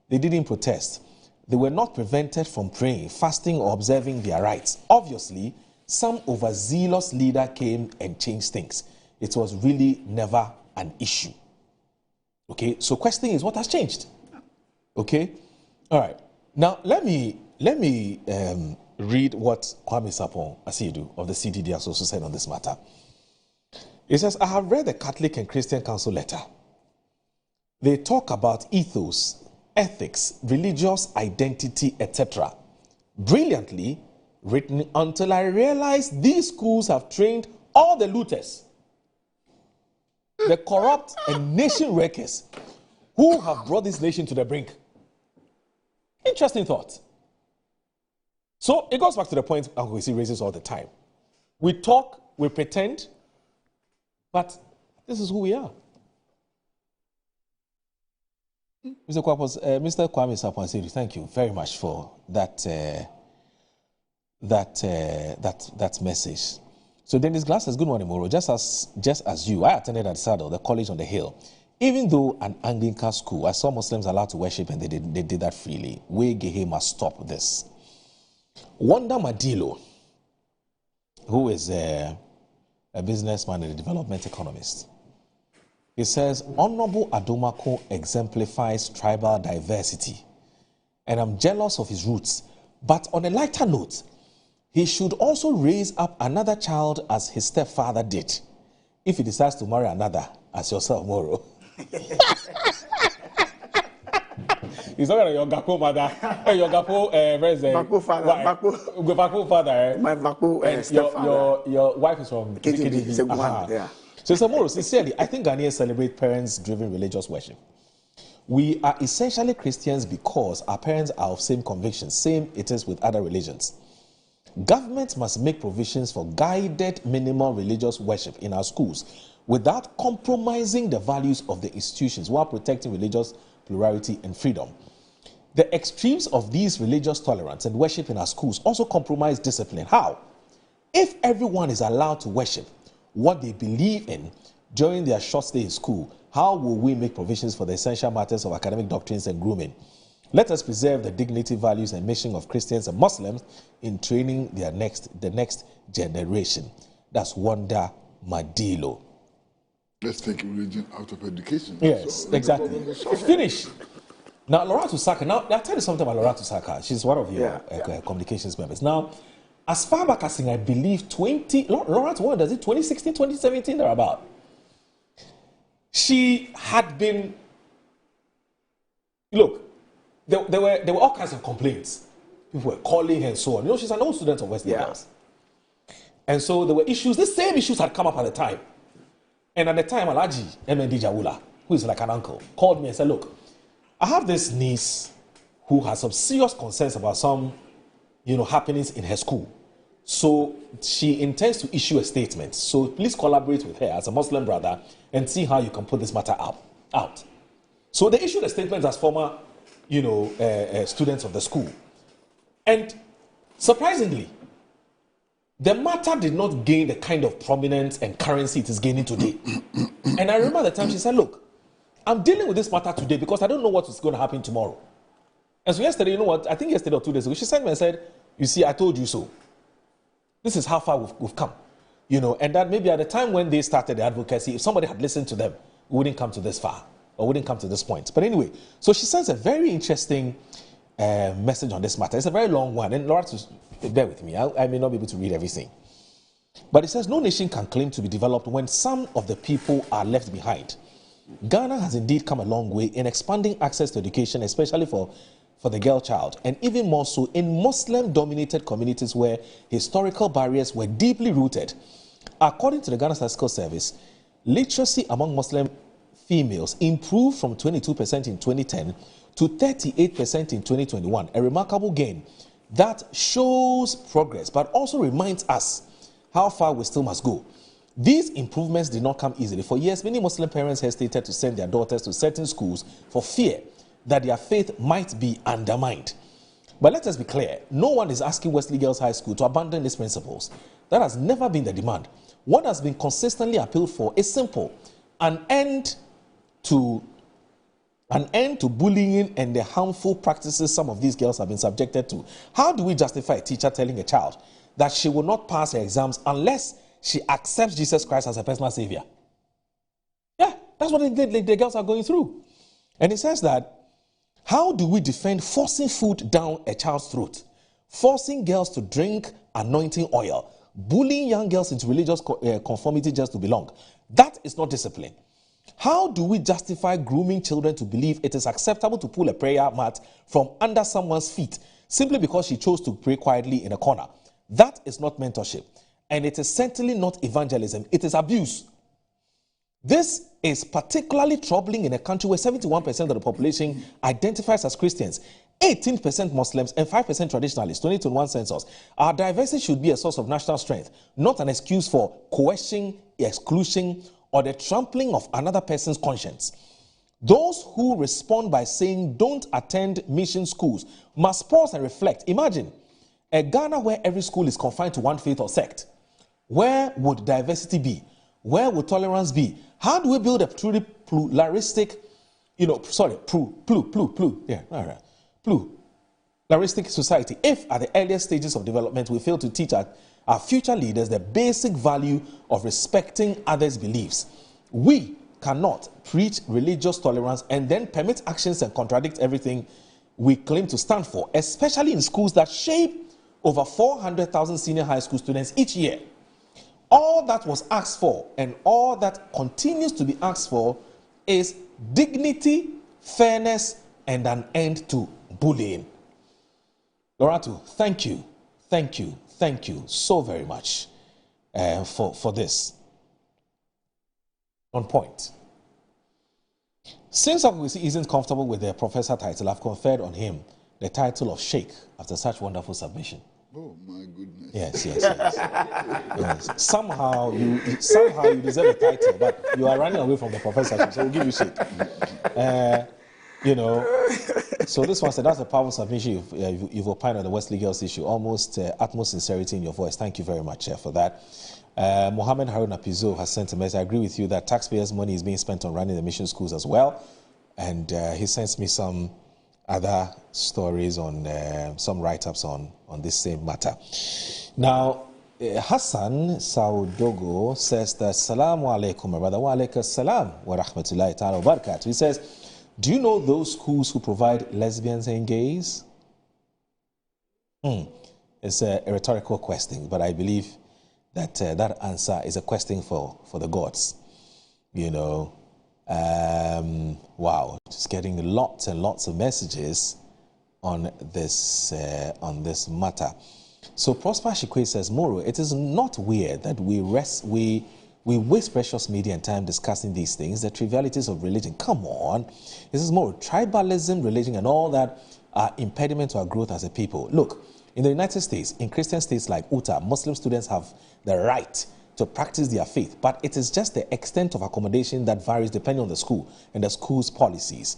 They didn't protest. They were not prevented from praying, fasting, or observing their rights. Obviously, some overzealous leader came and changed things. It was really never an issue. Okay, so question is, what has changed? Okay, all right. Now let me read what Kwame Sapon Asidu of the CDD has also said on this matter. He says, I have read the Catholic and Christian Council letter. They talk about ethos, ethics, religious identity, etc. Brilliantly written until I realized these schools have trained all the looters, the corrupt and nation wreckers who have brought this nation to the brink. Interesting thought. So it goes back to the point Uncle Kwesi raises all the time. We talk, we pretend, but this is who we are. Mr. Kwame Sapon, thank you very much for that message. So Dennis Glass says, good morning, Moro. Just as you, I attended at Saddle, the college on the hill. Even though an Anglican school, I saw Muslims allowed to worship and they did that freely. Wegehe must stop this. Wanda Madilo, who is a businessman and a development economist, he says, Honorable Adomako exemplifies tribal diversity, and I'm jealous of his roots. But on a lighter note, he should also raise up another child as his stepfather did, if he decides to marry another as yourself, Moro. He's not your Gapo mother. Your Gapo, Gapo father. My Gapo stepfather. Your wife is from KTB. Yeah. So, Samoro, sincerely, I think Ghanaians celebrate parents-driven religious worship. We are essentially Christians because our parents are of same convictions. Same it is with other religions. Government must make provisions for guided minimal religious worship in our schools without compromising the values of the institutions while protecting religious plurality and freedom. The extremes of these religious tolerance and worship in our schools also compromise discipline. How? If everyone is allowed to worship what they believe in during their short stay in school, how will we make provisions for the essential matters of academic doctrines and grooming? Let us preserve the dignity, values, and mission of Christians and Muslims in training the next generation. That's Wanda Madilo. Let's take religion out of education. Yes, exactly. Finish. Now, Loratu Saka. Now, I'll tell you something about Loratu Saka. She's one of your communications members. Now, as far back as I believe 2016, 2017, they're about. She had been, look, there were all kinds of complaints. People were calling her and so on. She's an old student of Wesley Girls. And so there were issues, the same issues had come up at the time. And at the time, Alaji MND Jawula, who is like an uncle, called me and said, look, I have this niece who has some serious concerns about some, happenings in her school. So she intends to issue a statement. So please collaborate with her as a Muslim brother and see how you can put this matter out. So they issued a statement as former, students of the school. And Surprisingly, the matter did not gain the kind of prominence and currency it is gaining today. And I remember the time she said, look, I'm dealing with this matter today because I don't know what is going to happen tomorrow. And so yesterday, you know what, I think yesterday or 2 days ago, she sent me and said, you see, I told you so. This is how far we've come. You know, and that maybe at the time when they started the advocacy, if somebody had listened to them, we wouldn't come to this far or wouldn't come to this point. But anyway, so she sends a very interesting message on this matter. It's a very long one, and Laura, bear with me. I may not be able to read everything. But it says, no nation can claim to be developed when some of the people are left behind. Ghana has indeed come a long way in expanding access to education, especially for the girl child, and even more so in Muslim-dominated communities where historical barriers were deeply rooted. According to the Ghana Statistical Service, literacy among Muslim females improved from 22% in 2010 to 38% in 2021, a remarkable gain that shows progress, but also reminds us how far we still must go. These improvements did not come easily. For years, many Muslim parents hesitated to send their daughters to certain schools for fear that their faith might be undermined. But let us be clear, no one is asking Wesley Girls High School to abandon these principles. That has never been the demand. What has been consistently appealed for is simple: an end to bullying and the harmful practices some of these girls have been subjected to. How do we justify a teacher telling a child that she will not pass her exams unless she accepts Jesus Christ as a personal savior? Yeah, that's what the girls are going through. And it says that, how do we defend forcing food down a child's throat, forcing girls to drink anointing oil, bullying young girls into religious conformity just to belong? That is not discipline. How do we justify grooming children to believe it is acceptable to pull a prayer mat from under someone's feet simply because she chose to pray quietly in a corner? That is not mentorship. And it is certainly not evangelism. It is abuse. This is particularly troubling in a country where 71% of the population identifies as Christians, 18% Muslims, and 5% traditionalists, 2021 census. Our diversity should be a source of national strength, not an excuse for coercion, exclusion, or the trampling of another person's conscience. Those who respond by saying don't attend mission schools must pause and reflect. Imagine a Ghana where every school is confined to one faith or sect. Where would diversity be? Where would tolerance be? How do we build a truly pluralistic, pluralistic society if at the earliest stages of development we fail to teach our future leaders the basic value of respecting others' beliefs? We cannot preach religious tolerance and then permit actions and contradict everything we claim to stand for, especially in schools that shape over 400,000 senior high school students each year. All that was asked for and all that continues to be asked for is dignity, fairness, and an end to bullying. Lorato, thank you so very much for this. On point. Since Akwesi isn't comfortable with the professor title, I've conferred on him the title of Sheikh after such wonderful submission. Oh my goodness. Yes. Somehow you deserve a title, but you are running away from the professorship, so we'll give you Sheikh. So this one said, that's a powerful submission. You've opined on the Wesley Girls issue. Almost utmost sincerity in your voice. Thank you very much for that. Mohammed Haruna Pizzo has sent a message. I agree with you that taxpayers' money is being spent on running the mission schools as well. And he sends me some other stories on some write-ups on this same matter. Now, Hassan Saudogo says that, Assalamu alaikum, my brother. Wa alaikum assalam wa rahmatullahi ta'ala wa barakatuh. He says, do you know those schools who provide lesbians and gays? It's a rhetorical question, but I believe that that answer is a question for the gods. Wow, just getting lots and lots of messages on this matter. So Prosper Shikwe says, Moro, it is not weird that we waste precious media and time discussing these things, the trivialities of religion. Come on. This is more tribalism, religion, and all that are impediment to our growth as a people. Look, in the United States, in Christian states like Utah, Muslim students have the right to practice their faith, but it is just the extent of accommodation that varies depending on the school and the school's policies.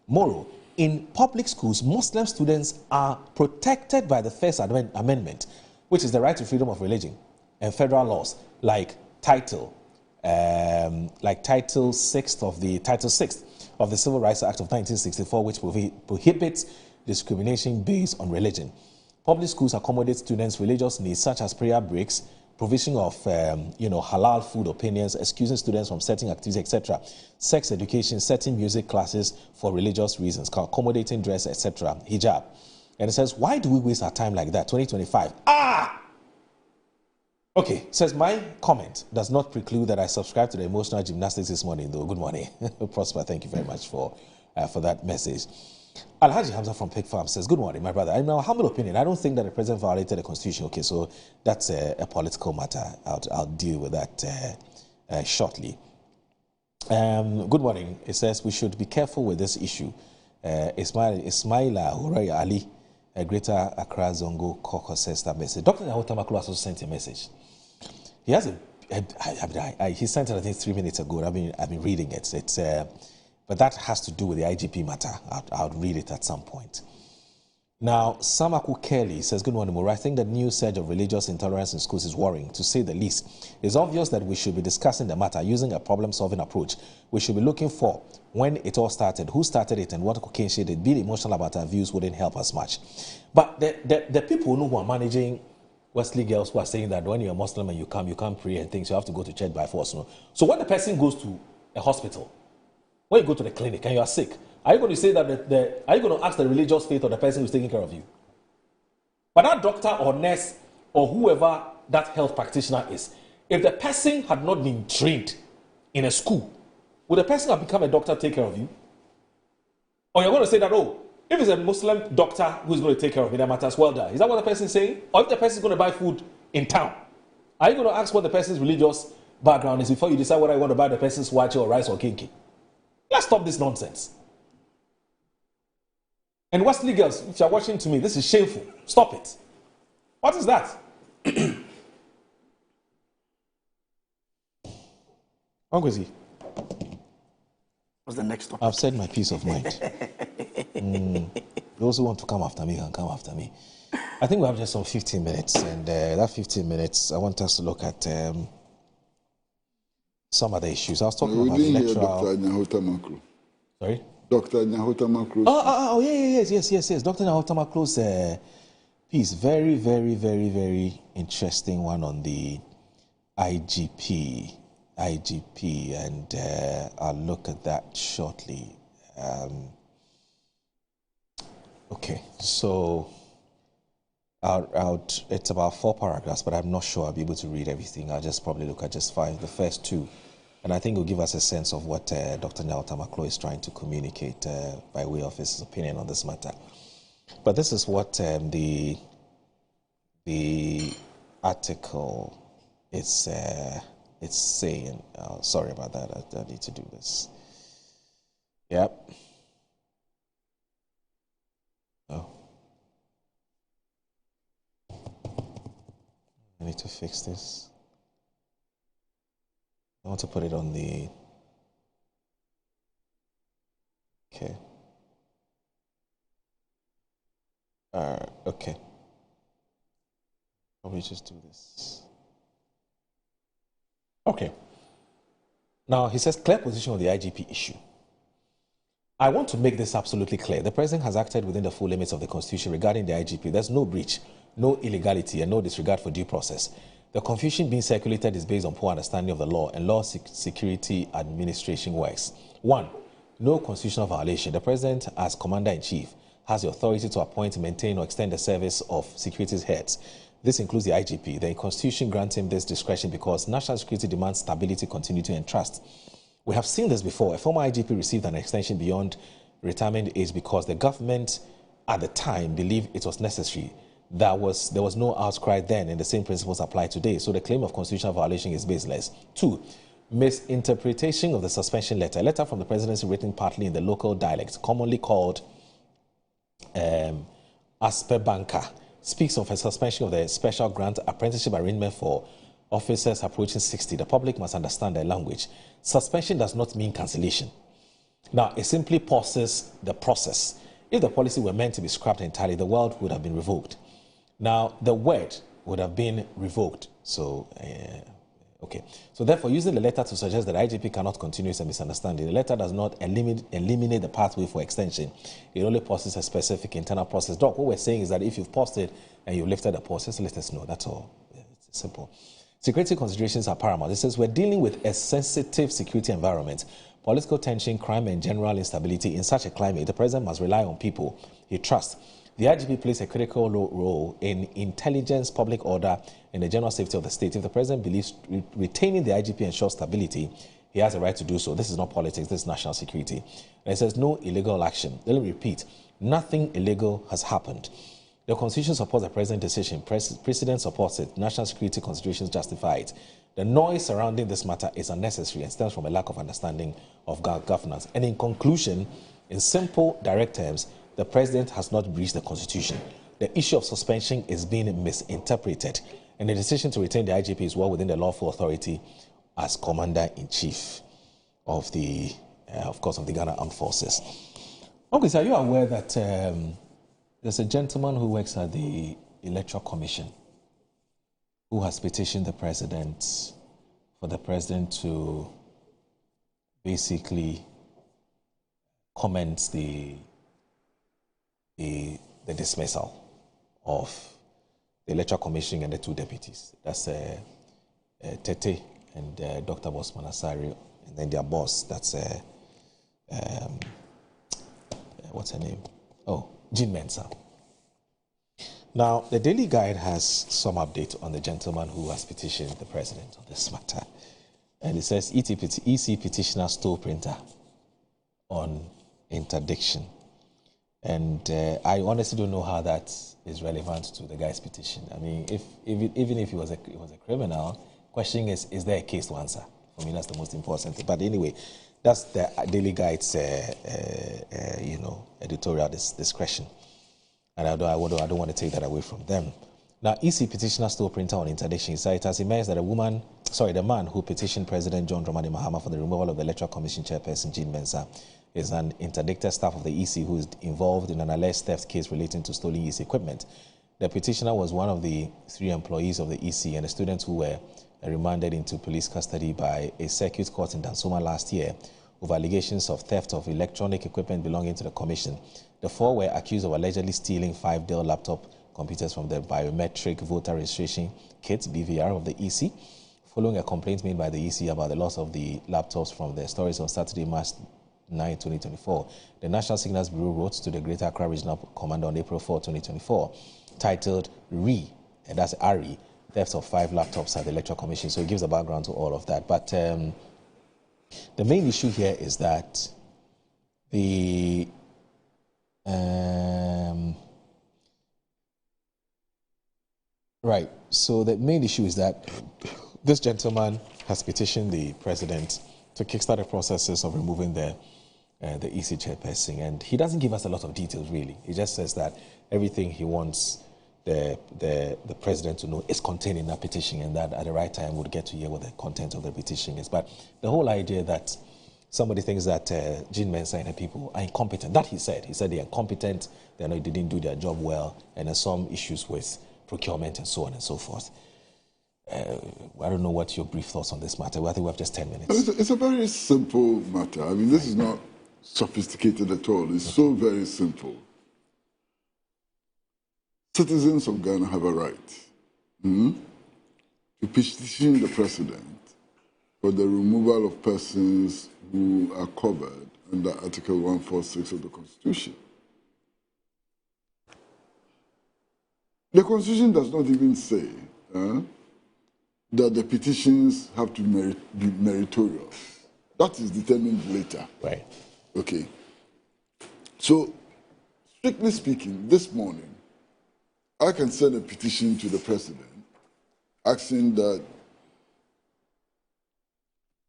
Moreover, in public schools, Muslim students are protected by the First Amendment, which is the right to freedom of religion, and federal laws like Title 6 of the Civil Rights Act of 1964, which prohibits discrimination based on religion. Public schools accommodate students' religious needs, such as prayer breaks, provision of halal food opinions, excusing students from certain activities, etc. Sex education, certain music classes for religious reasons, accommodating dress, etc. Hijab. And it says, why do we waste our time like that? 2025. Okay, it says, my comment does not preclude that I subscribe to the emotional gymnastics this morning, though. Good morning. Prosper, thank you very much for that message. Alhaji Hamza from Pig Farm says, good morning, my brother. In my humble opinion, I don't think that the president violated the constitution. Okay, so that's a political matter. I'll deal with that shortly. Good morning. It says we should be careful with this issue. Ismaila Huraya Ali, Greater Accra Zongo Koko says that message. Dr. Nyahota Maklo also sent a message. He has he sent it, I think, 3 minutes ago. I've been reading it. It's but that has to do with the IGP matter. I'll read it at some point. Now, Samaku Kelly says, good morning, Mura. I think the new surge of religious intolerance in schools is worrying, to say the least. It's obvious that we should be discussing the matter using a problem-solving approach. We should be looking for when it all started, who started it, and what occasioned it. Being emotional about our views wouldn't help us much. But the people who are managing Wesley girls who are saying that when you're a Muslim and you can't pray and things, you have to go to church by force. No? So when the person goes to a hospital, when you go to the clinic and you are sick, are you going to say that are you going to ask the religious faith of the person who's taking care of you? But that doctor or nurse or whoever that health practitioner is, if the person had not been trained in a school, would the person have become a doctor to take care of you? Or you're going to say that, oh, if it's a Muslim doctor who's going to take care of me, that might as well die. Is that what the person is saying? Or if the person is going to buy food in town, are you going to ask what the person's religious background is before you decide whether you want to buy the person's wache or rice or kinky? Let's stop this nonsense. And Wesley girls, if you're watching to me, this is shameful. Stop it. What is that? Ongwezi. What's the next topic? I've said my peace of mind. Those who want to come after me can come after me. I think we have just some 15 minutes, and that 15 minutes, I want us to look at some other issues. I was talking about electoral. Dr. Nyahota Maklo. Sorry? Dr. Nyahota Maklo. Oh, yes. Dr. Nyahota Maklo's piece, very, very, very, very interesting one on the IGP, and I'll look at that shortly. Okay, so it's about 4 paragraphs, but I'm not sure I'll be able to read everything. I'll just probably look at just 5, the first 2. And I think it'll give us a sense of what Dr. Nyahota Maklo is trying to communicate by way of his opinion on this matter. But this is what the article is saying. Sorry about that. I need to do this. Yep. Oh. I need to fix this. I want to put it on the... Okay. Okay. Probably just do this. Okay. Now, he says, clear position on the IGP issue. I want to make this absolutely clear. The president has acted within the full limits of the Constitution regarding the IGP. There's no breach, no illegality, and no disregard for due process. The confusion being circulated is based on poor understanding of the law and law security administration works. 1. No constitutional violation. The president, as commander-in-chief, has the authority to appoint, maintain, or extend the service of securities heads. This includes the IGP. The Constitution grants him this discretion because national security demands stability, continuity, and trust. We have seen this before. A former IGP received an extension beyond retirement age because the government at the time believed it was necessary. There was no outcry then, and the same principles apply today. So the claim of constitutional violation is baseless. 2. Misinterpretation of the suspension letter. A letter from the presidency written partly in the local dialect, commonly called Asperbanka, speaks of a suspension of the special grant apprenticeship arrangement for officers approaching 60. The public must understand their language. Suspension does not mean cancellation. Now, it simply pauses the process If the policy were meant to be scrapped entirely, the word would have been revoked. Now, the word would have been revoked. So, okay. So therefore, using the letter to suggest that IGP cannot continue is a misunderstanding. The letter does not eliminate the pathway for extension. It only pauses a specific internal process. Doc, what we're saying is that if you've paused it and you've lifted the pause, just let us know. That's all. Yeah, it's simple. Security considerations are paramount. It says we're dealing with a sensitive security environment. Political tension, crime, and general instability. In such a climate, the president must rely on people he trusts. The IGP plays a critical role in intelligence, public order, and the general safety of the state. If the president believes retaining the IGP ensures stability, he has a right to do so. This is not politics, this is national security. And it says no illegal action. Let me repeat, nothing illegal has happened. The Constitution supports the president's decision. Precedent supports it. National security considerations justify it. The noise surrounding this matter is unnecessary and stems from a lack of understanding of governance. And in conclusion, in simple, direct terms, the president has not breached the Constitution. The issue of suspension is being misinterpreted, and the decision to retain the IGP is well within the lawful authority as Commander-in-Chief of the, of course, of the Ghana Armed Forces. Okay, so are you aware that there's a gentleman who works at the Electoral Commission who has petitioned the president for the president to basically comment the dismissal of the Electoral Commission and the two deputies. That's Tete and Dr. Bosman Asari, and then their boss, that's what's her name? Oh, Jean Mensah. Now, the Daily Guide has some update on the gentleman who has petitioned the president on this matter. And it says EC petitioner stole printer on interdiction. And I honestly don't know how that is relevant to the guy's petition. I mean, even if he was a criminal, question is there a case to answer? For me, that's the most important thing. But anyway, that's the Daily Guide's editorial discretion. And I don't want to take that away from them. Now, EC petitioner stole printer on interdiction. So it has emerged that the man who petitioned President John Dramani Mahama for the removal of the Electoral Commission chairperson, Jean Mensah, is an interdicted staff of the EC who is involved in an alleged theft case relating to stolen EC equipment. The petitioner was one of the 3 employees of the EC and the students who were remanded into police custody by a circuit court in Dansoma last year over allegations of theft of electronic equipment belonging to the commission. The 4 were accused of allegedly stealing 5 Dell laptop computers from the biometric voter registration kit, BVR, of the EC. Following a complaint made by the EC about the loss of the laptops from the stories on Saturday, March 9, 2024, the National Signals Bureau wrote to the Greater Accra Regional Commander on April 4, 2024, titled RE, and that's RE, theft of 5 laptops at the Electoral Commission. So it gives a background to all of that. But the main issue here is that so the main issue is that this gentleman has petitioned the president to kickstart the processes of removing the EC chairperson, and he doesn't give us a lot of details really. He just says that everything he wants the president to know is contained in that petition, and that at the right time would get to hear what the content of the petition is. But the whole idea that somebody thinks that Jean Mensah and the people are incompetent, that he said they're incompetent, they didn't do their job well, and there's some issues with procurement and so on and so forth. I don't know what your brief thoughts on this matter. I think we have just 10 minutes. It's a very simple matter. I mean, this is not sophisticated at all. It's so very simple. Citizens of Ghana have a right to petition the president for the removal of persons who are covered under Article 146 of the Constitution. The Constitution does not even say that the petitions have to be meritorious. That is determined later. Right. Okay. So, strictly speaking, this morning, I can send a petition to the president asking that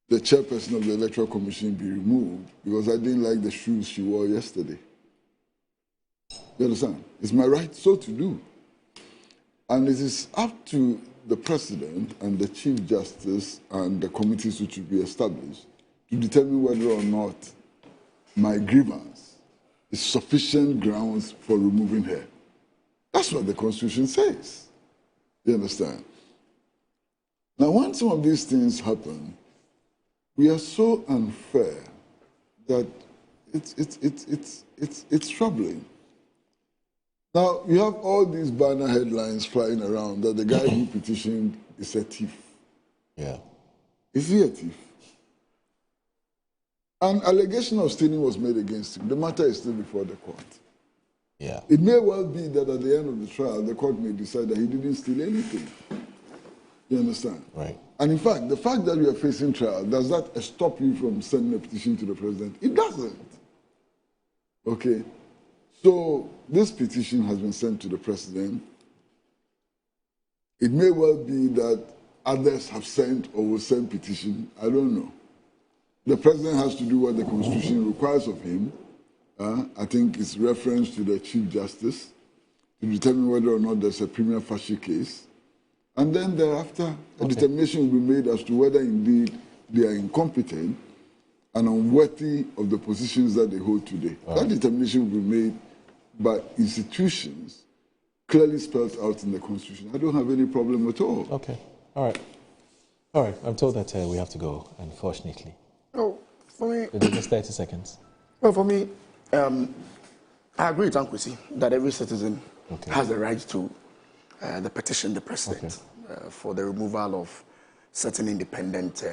the chairperson of the Electoral Commission be removed because I didn't like the shoes she wore yesterday. You understand? It's my right so to do. And it is up to the president and the Chief Justice and the committees which will be established to determine whether or not my grievance is sufficient grounds for removing her. That's what the Constitution says. You understand? Now, when some of these things happen, we are so unfair that it's troubling. Now, you have all these banner headlines flying around that the guy who petitioned is a thief. Yeah. Is he a thief? An allegation of stealing was made against him. The matter is still before the court. Yeah. It may well be that at the end of the trial, the court may decide that he didn't steal anything. You understand? Right. And in fact, the fact that you are facing trial, does that stop you from sending a petition to the president? It doesn't. Okay? So this petition has been sent to the president. It may well be that others have sent or will send petition. I don't know. The president has to do what the Constitution requires of him. I think it's reference to the Chief Justice to determine whether or not there's a prima facie case. And then thereafter, a determination will be made as to whether indeed they are incompetent and unworthy of the positions that they hold today. That determination will be made by institutions clearly spelled out in the Constitution. I don't have any problem at all. Okay. All right. All right. I'm told that we have to go, unfortunately. Oh, for me... Just 30 seconds. Well, for me, I agree with Ankwesi that every citizen has the right to the petition the president for the removal of certain independent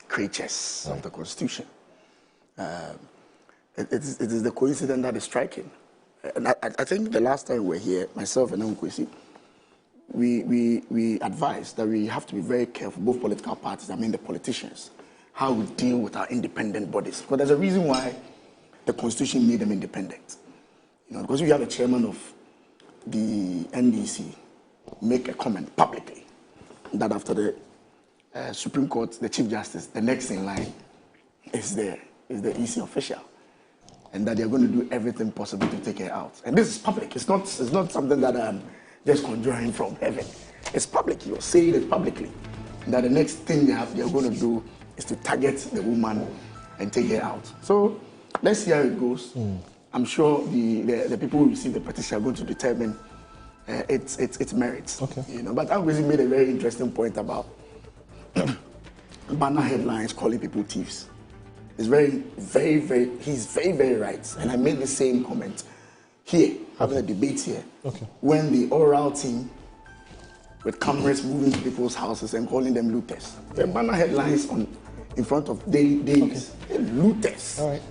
creatures of the Constitution. It is the coincidence that is striking. And I think the last time we were here, myself and Ankwesi, we advised that we have to be very careful, both political parties, the politicians, how we deal with our independent bodies. Because there's a reason why the Constitution made them independent. Because you have a chairman of the NDC make a comment publicly that after the Supreme Court, the Chief Justice, the next in line is the EC official, and that they're going to do everything possible to take her out. And this is public. It's not something that I'm just conjuring from heaven. It's public. You're saying it publicly that the next thing they're going to do is to target the woman and take her out. So let's see how it goes. I'm sure the people who receive the petition are going to determine its merits. But Ankwesi made a very interesting point about banner headlines calling people thieves. It's he's very, very right. And I made the same comment here, having a debate here, when the oral team with cameras moving to people's houses and calling them looters. The banner headlines in front of dailies, looters. All right.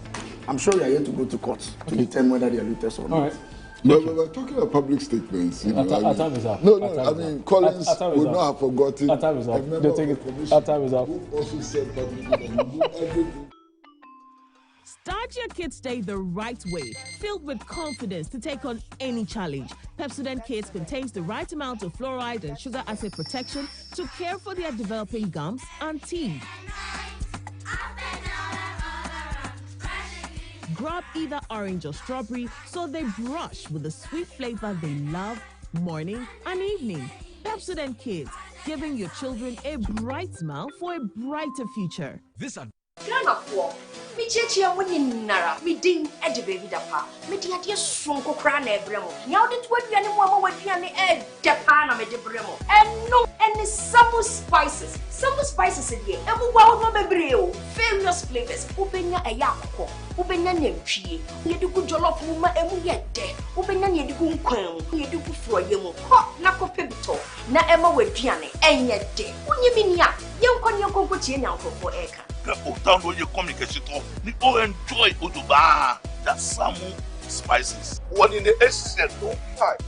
I'm sure we are here to go to court to determine whether they are looters or not. All right. No, but we're talking about public statements. Our time is up. No, Collins would not have forgotten. Our time is up. Our time is up. Who also said publicly that you do everything. Start your Kids Day the right way, filled with confidence to take on any challenge. Pepsodent Kids contains the right amount of fluoride and sugar acid protection to care for their developing gums and teeth. Grab either orange or strawberry so they brush with the sweet flavor they love morning and evening. Pepsodent Kids, giving your children a bright smile for a brighter future. Ghana for me chechi woni nara me din e de baby da pa me di ade sonko kra na ebremo nya ode to aduane mo ama waduane e de pa na me de bremo eno any some spices dey e bu wa no bebre o various flavors ubenya e yakoko ubenya nyantwie ye de ku jollof mu ma emu ye de ubenya ye de ku nkwan ye de ku froye mu ho na ko pebito na ema waduane enye de unyimi nia ye nkwan konko tie nyankofo eka. Autant de communication, we all enjoy Oduba, the Samu spices. One in the essence, no fight.